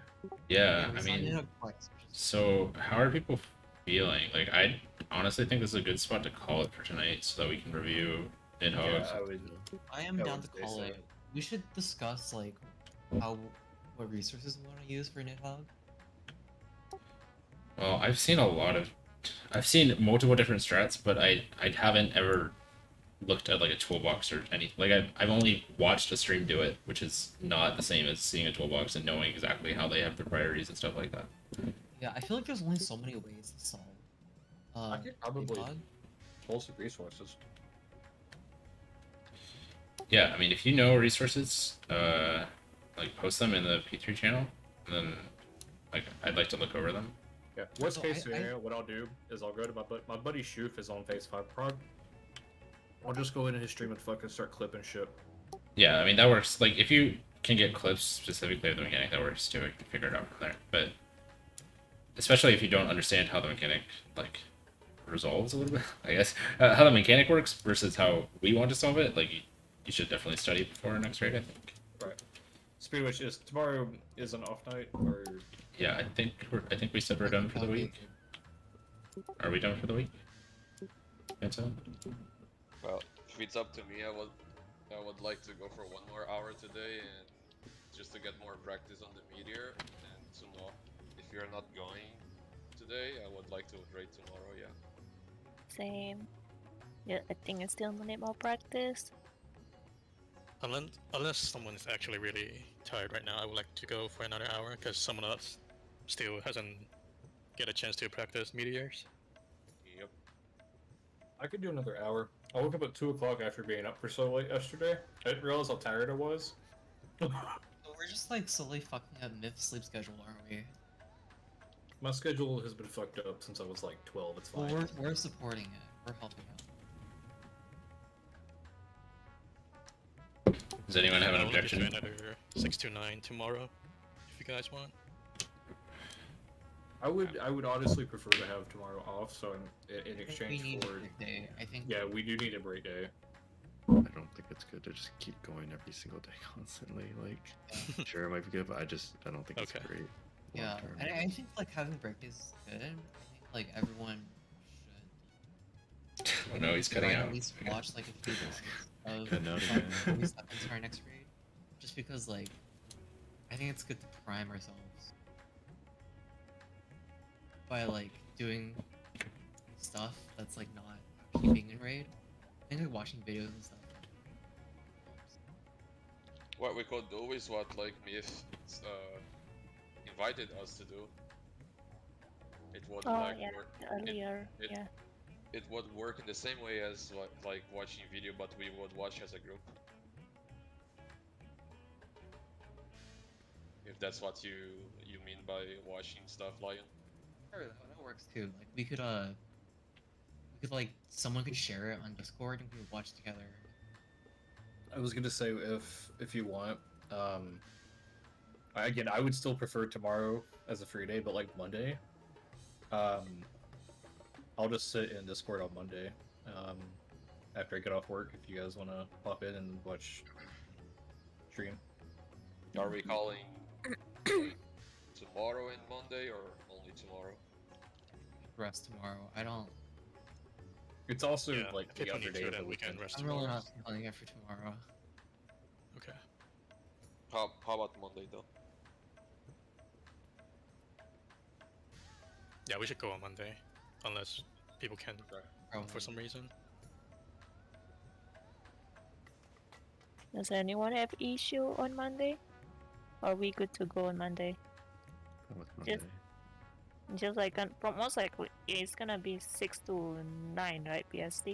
Yeah, we I saw mean, Nidhogg twice, which is- so how are people feeling? Like, I honestly think this is a good spot to call it for tonight so that we can review Nidhogg. Yeah, I would. I am I down would to say call so. it. We should discuss like what resources we want to use for Nidhogg. Well, I've seen multiple different strats, but I haven't ever looked at like a toolbox or anything. Like I've only watched a stream do it, which is not the same as seeing a toolbox and knowing exactly how they have their priorities and stuff like that. Yeah, I feel like there's only so many ways to solve. I could probably debug. pull some resources. Yeah, I mean, if you know resources, like post them in the P3 channel, then like I'd like to look over them. Yeah. Worst So case I- scenario, what I'll do is I'll go to my buddy Shoof is on Phase 5 prog. I'll just go into his stream and fucking start clipping shit. Yeah, I mean that works. Like if you can get clips specifically of the mechanic, that works too. You can figure it out from there. But especially if you don't understand how the mechanic like resolves a little bit, I guess how the mechanic works versus how we want to solve it. Like you should definitely study before next raid, I think. Right. Speed which is tomorrow is an off night or Yeah, I think we said we're done for the week. Are we done for the week? Anton? Well, if it's up to me, I would like to go for 1 more hour today and just to get more practice on the meteor and to know if you're not going today, I would like to raid tomorrow. Yeah. Same. Yeah, I think I still need more practice. Unless someone is actually really tired right now, I would like to go for another hour because someone else still hasn't get a chance to practice meteors. Yep. I could do another hour. I woke up at 2 o'clock after being up for so late yesterday. I didn't realize how tired I was. So we're just like slowly fucking up Myth's sleep schedule, aren't we? My schedule has been fucked up since I was like 12. It's fine. Well, we're supporting it. We're helping out. Does anyone have an I would like to do objection? another 6 to 9 tomorrow, if you guys want. I would honestly prefer to have tomorrow off, so in I think we exchange need for a break day. I think. yeah, we do need a break day. I don't think it's good to just keep going every single day constantly. Like, sure, it might be good, but I don't think it's Okay. great. Yeah, long-term. and I think like having break days is good. I think like everyone should Oh no, he's try cutting to out. at least watch like a few episodes Cutting out of again. before we step into our next raid. Just because like I think it's good to prime ourselves by like doing stuff that's like not actually being in raid. I think like watching videos and stuff helps. What we could do is what like Myth invited us to do. It would Oh like yeah, work. earlier. it- Yeah. It would work in the same way as what, like watching video, but we would watch as a group. If that's what you mean by watching stuff, Lion. Sure, that works too. Like we could like someone could share it on Discord and we would watch together. I was gonna say if you want, again I would still prefer tomorrow as a free day, but like Monday, I'll just sit in Discord on Monday, after I get off work. If you guys want to pop in and watch stream, Are we calling tomorrow and Monday, or only tomorrow? Rest tomorrow. I don't. it's also Yeah, like if the people other need day to, of the then we can weekend. rest I'm really tomorrow. not feeling it for tomorrow. Okay. How about Monday though? Yeah, we should go on Monday, unless people can Probably. for some reason. Does anyone have issue on Monday? Are we good to go on Monday? That was Just- Monday. Just like from most likely it's gonna be 6 to 9, right? PST.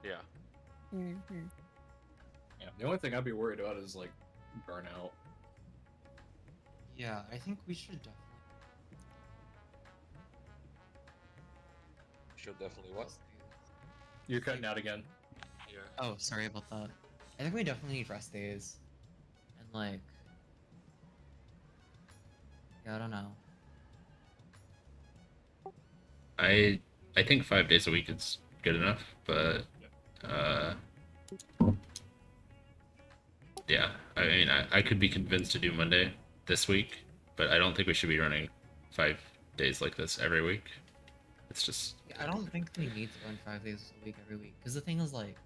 Yeah. Mm-hmm. Yeah, the only thing I'd be worried about is like burnout. Yeah, I think we should definitely. Should definitely what? You're cutting out again. Yeah. Oh, sorry about that. I think we definitely need rest days. And like yeah, I don't know. I think 5 days a week is good enough, but yeah, I mean I could be convinced to do Monday this week, but I don't think we should be running 5 days like this every week. It's just Yeah, I don't think we need to run 5 days a week every week. Because the thing is like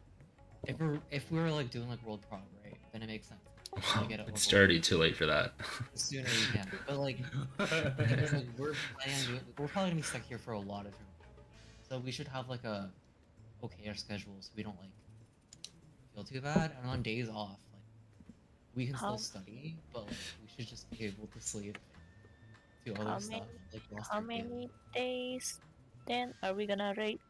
if we were like doing like world prog, right, then it makes sense. well, get it it's over already too late for that. The sooner we can. But like, because, like we're probably gonna be stuck here for a lot of time. So we should have like a okay our schedules. We don't like feel too bad, and on days off, like we can still How- study, but like we should just be able to sleep, do How other stuff, like lost How our kid. many days then are we gonna rate?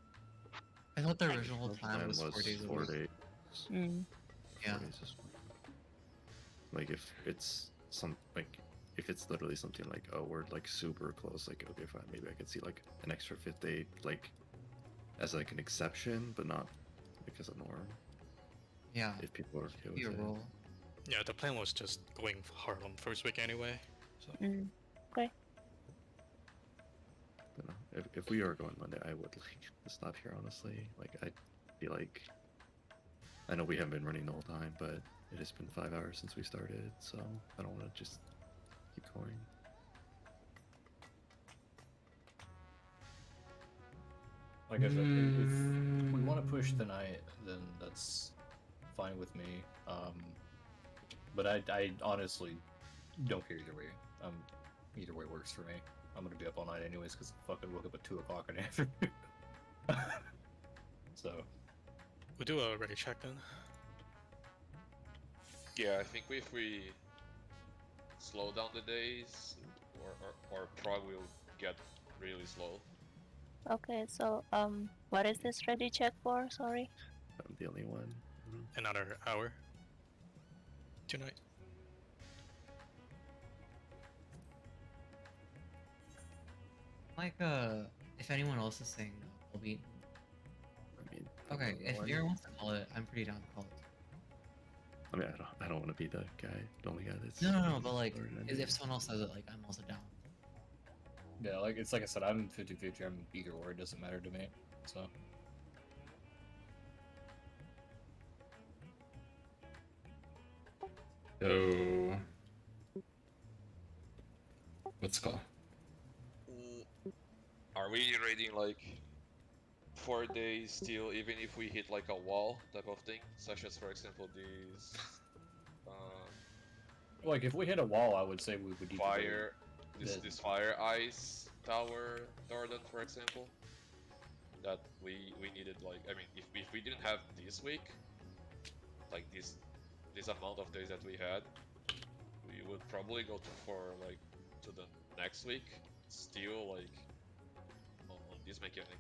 I thought the Like- original The plan was 4 days a 4 week. days. Mm. Yeah. 4 days is fine. Like if it's if it's literally something like, oh, we're like super close, like okay fine, maybe I could see like an extra 5th day like as like an exception, but not like as a norm. Yeah. If people are okay Be a with it. rule. Yeah, the plan was just going hard on first week anyway. So Mm. Okay. But no, if we are going Monday, I would like to stop here honestly. Like I'd be like, I know we haven't been running the whole time, but it has been 5 hours since we started, so I don't want to just keep going. Like I said, if we want to push tonight, then that's fine with me. But I honestly don't care either way. Either way works for me. I'm gonna be up all night anyways because I fucking woke up at 2 o'clock in the afternoon. So we'll do a ready check then. Yeah, I think if we slow down the days, or prog will get really slow. Okay, so what is this ready check for? Sorry. I'm the only one. Another hour tonight. Like if anyone else is saying no, I'll be I mean, I'm okay. the If one. Vera wants to call it, I'm pretty down to call it. I mean, I don't want to be the guy, the only guy that's. No, but like, Or if someone else says it, like, I'm also down. yeah, like it's like I said, I'm 50-50. I'm either or. It doesn't matter to me. So So, what's call? Are we rating like 4 days still, even if we hit like a wall type of thing, such as for example these like if we hit a wall, I would say we would need fire, the- this fire ice tower Dardan, for example. That we needed, like, I mean, if we didn't have this week, like this amount of days that we had, we would probably go for like to the next week, still like on this mechanic.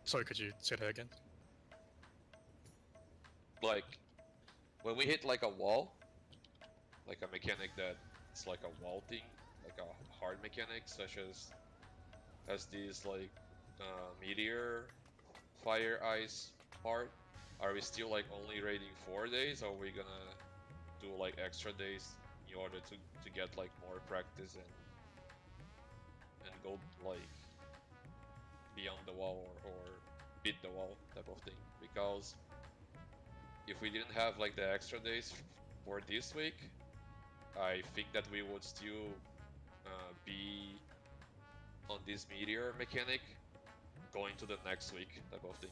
Sorry, could you say that again? Like when we hit like a wall, like a mechanic that it's like a wall thing, like a hard mechanic, such as this like meteor, fire, ice part. Are we still like only rating 4 days, or are we gonna do like extra days in order to get like more practice and go like beyond the wall or beat the wall type of thing? Because if we didn't have like the extra days for this week, I think that we would still be on this meteor mechanic going to the next week type of thing.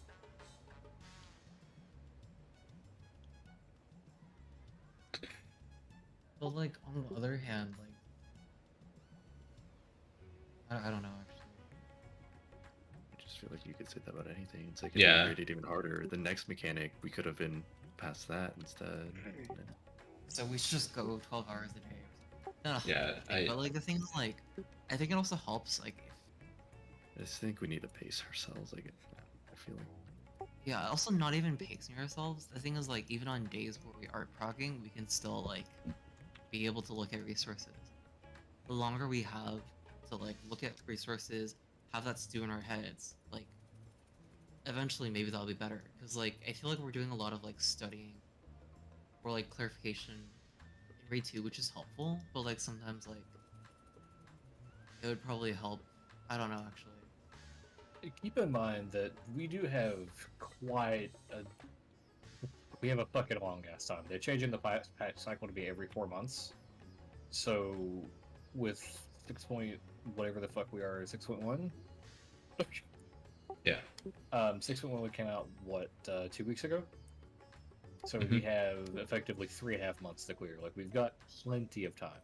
But like on the other hand, like I don't know actually. I just feel like you could say that about anything. It's like if Yeah. we rated even harder, the next mechanic we could have been past that instead. So we should just go 12 hours a day. No, Yeah, but like the thing is like, I think it also helps like if I just think we need to pace ourselves. Like, I feel like yeah, also not even pacing ourselves. The thing is like even on days where we are progging, we can still like be able to look at resources. The longer we have to like look at resources, have that stew in our heads, like eventually maybe that'll be better. Cause like I feel like we're doing a lot of like studying or like clarification in raid 2, which is helpful, but like sometimes like it would probably help. I don't know actually. Keep in mind that we do have we have a fucking long ass time. They're changing the patch cycle to be every 4 months. So with 6 point whatever the fuck we are, 6.1. Yeah. 6.1 came out what 2 weeks ago. So we have effectively 3.5 months to clear. Like we've got plenty of time.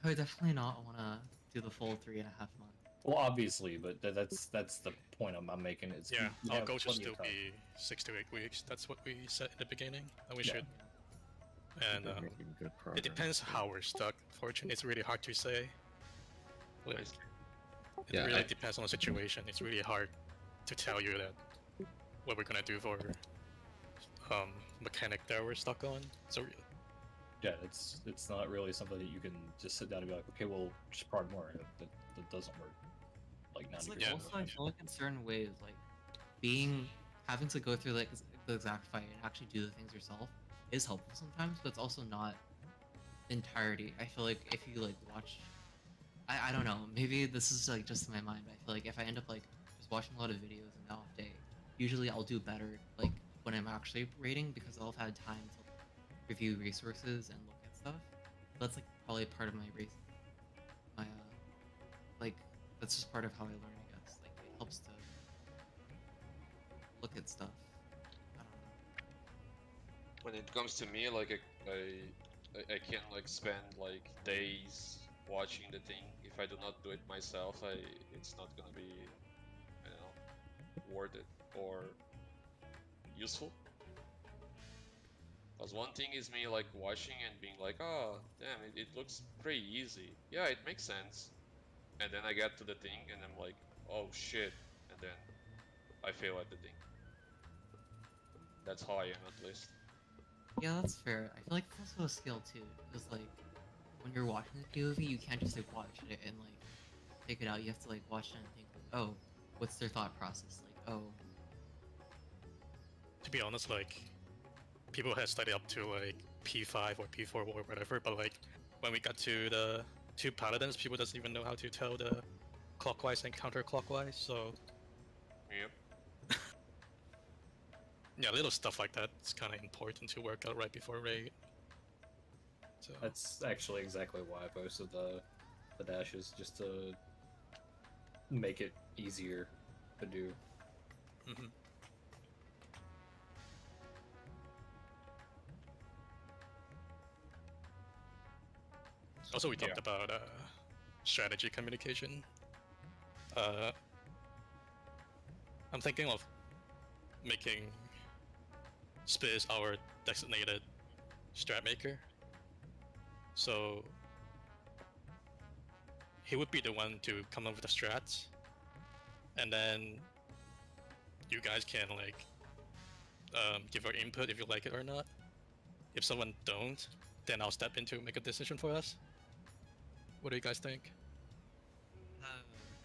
I would definitely not want to do the full 3.5 months. Well, obviously, but that's the point I'm making. Is Yeah, we our have goal should plenty of still time. be 6 to 8 weeks. That's what we said in the beginning. And we Yeah. should. And We're making good progress. it depends but- how we're stuck. Fortune, it's really hard to say. Like, Nice. it Yeah, really I- depends on the situation. It's really hard to tell you that what we're gonna do for mechanic that we're stuck on. So Yeah, it's not really something that you can just sit down and be like, okay, well, just prod more. That doesn't work. Like It's 90%. like Yeah. also I feel like in certain ways, like having to go through like the exact fight and actually do the things yourself is helpful sometimes, but it's also not entirety. I feel like if you like watch, I don't know, maybe this is like just in my mind, but I feel like if I end up like just watching a lot of videos in the off day, usually I'll do better like when I'm actually raiding because I'll have had time to review resources and look at stuff. That's like probably part of my race. My like that's just part of how I learn, I guess. Like it helps to look at stuff. I don't know. When it comes to me, like I can like spend like days watching the thing. If I do not do it myself, it's not gonna be, you know, worth it or useful. Because one thing is me like watching and being like, oh damn, it looks pretty easy. Yeah, it makes sense. And then I get to the thing and I'm like, oh shit, and then I fail at the thing. That's how I am at least. Yeah, that's fair. I feel like it's also a skill too, because like when you're watching the POV, you can't just like watch it and like take it out. You have to like watch it and think, like, oh, what's their thought process? Like, oh, to be honest, like people had studied up to like P5 or P4 or whatever, but like when we got to the two paladins, people doesn't even know how to tell the clockwise and counterclockwise. So Yep. yeah, little stuff like that is kind of important to work out right before raid. So That's actually exactly why I posted the dashes, just to make it easier to do. mhm. Also, we talked about strategy communication. I'm thinking of making Spiz our designated strat maker. So he would be the one to come up with the strats, and then you guys can like give your input if you like it or not. If someone don't, then I'll step in to make a decision for us. What do you guys think?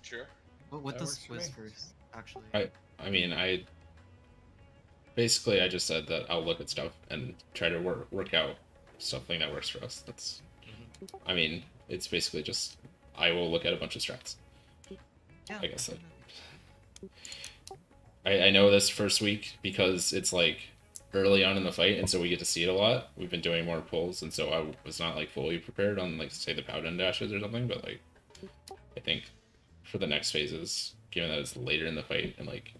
Sure. what That does works for Swiss me. first actually? I mean, I just said that I'll look at stuff and try to work out something that works for us. That's, I mean, it's basically just I will look at a bunch of strats. Yeah, I guess think I know this first week because it's like early on in the fight, and so we get to see it a lot. We've been doing more pulls, and so I was not like fully prepared on like say the paladin dashes or something. But like, I think for the next phases, given that it's later in the fight and like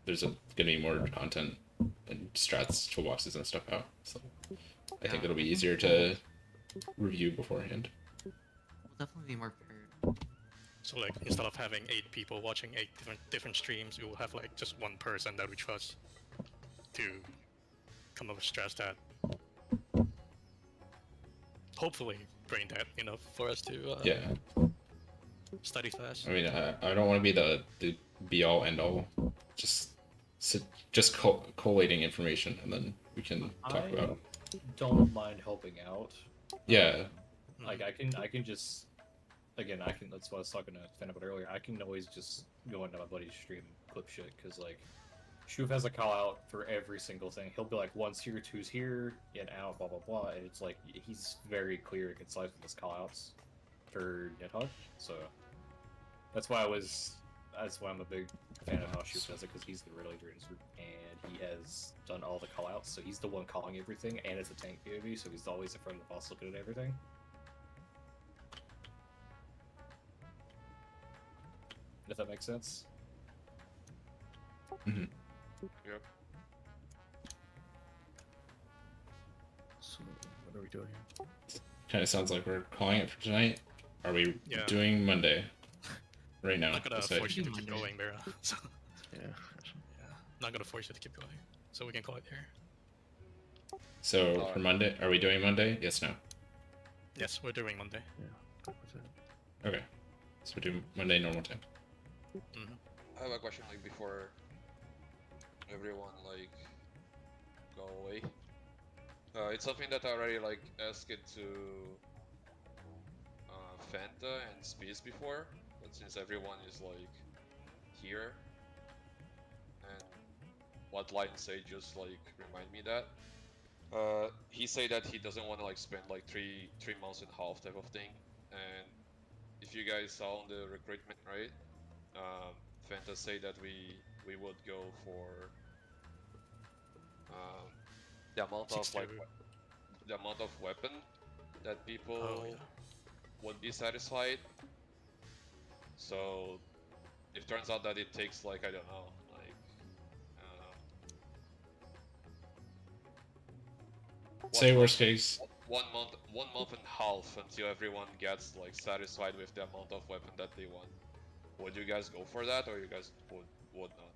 there's gonna be more content and strats, toolboxes and stuff out, so I think it'll be easier to review beforehand. we'll definitely be more prepared. So like instead of having 8 people watching 8 different streams, we will have like just one person that we trust to come up with strats that hopefully brain dead enough for us to Yeah, study fast. I mean, I don't want to be the be all end all. Just collating information, and then we can talk I about. don't mind helping out. Yeah, Like I can just again that's what I was talking to Finn about earlier. I can always just go into my buddy's stream and clip shit because like Shuv has a call out for every single thing. He'll be like one's here, two's here, and out, blah blah blah. And it's like he's very clear and concise with his call outs for Nidhogg. So that's why I'm a big fan of how Shuv does it because he's the really leader and he has done all the call outs. So he's the one calling everything and it's a tank POV, so he's always in front of the boss looking at everything. If that makes sense. hmm Yep. So what are we doing here? kind of sounds like we're calling it for tonight. Are we Yeah. doing Monday? right now. I'm not gonna I'll say. force you to Monday. keep going, Mira. So, Yeah. yeah, not gonna force you to keep going. So we can call it here. So for Monday, are we doing Monday? Yes, no. Yes, we're doing Monday. That's it. Okay. So we do Monday normal time. Hmm. I have a question like before everyone like go away. It's something that I already like asked it to Fanta and Space before, but since everyone is like here and what Lion say just like remind me that. He said that he doesn't want to like spend like three months and a half type of thing, and if you guys saw on the recruitment, right? Fanta say that we would go for the amount of 6-2. like the amount of weapon that people Oh yeah. would be satisfied. So it turns out that it takes like I don't know, like Say one worst month- case. 1 month and a half until everyone gets like satisfied with the amount of weapon that they want. Would you guys go for that, or you guys would not?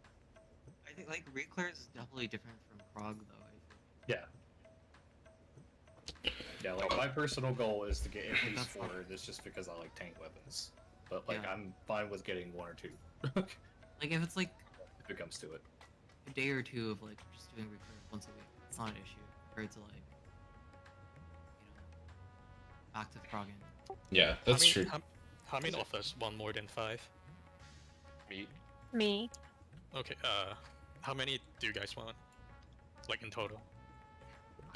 I think like reclares is definitely different from prog though. I feel. Yeah. Yeah, like my personal goal is to get at least That's 4. fine. That's just because I like tank weapons. But like Yeah. I'm fine with getting 1 or 2 Like if it's like if it comes to it. a day or 2 of like just doing reclares once a week, it's not an issue compared to like active progging. Yeah, that's true. How many of us want more than 5? Me? Me. Okay. How many do you guys want? Like in total?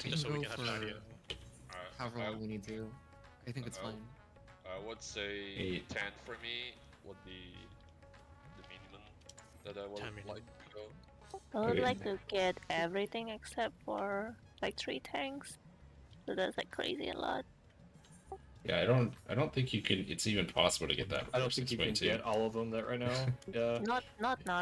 We Just so can we go can have an idea. however long we need to. I think it's Uh, fine. I would say 8. 10 for me would be the minimum that I would 10 minimum. like to go. I would Okay. like to get everything except for like 3 tanks. So that's like crazy a lot. Yeah, I don't think you can. It's even possible to get that. I don't for think you can 6.2. get all of them that right now. Yeah. Not now.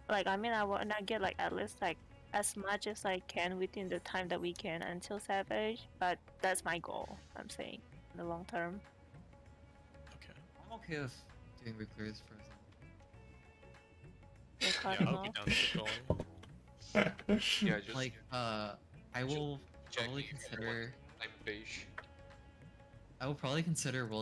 I mean I want to get like at least like as much as I can within the time that we can until Savage. But that's my goal. I'm saying in the long term. Okay. I'm okay with doing reclares for as long. We'll cut Yeah, them I'll be off. down to keep going. Yeah, just Like I will checking probably if consider. I'm page. I will probably consider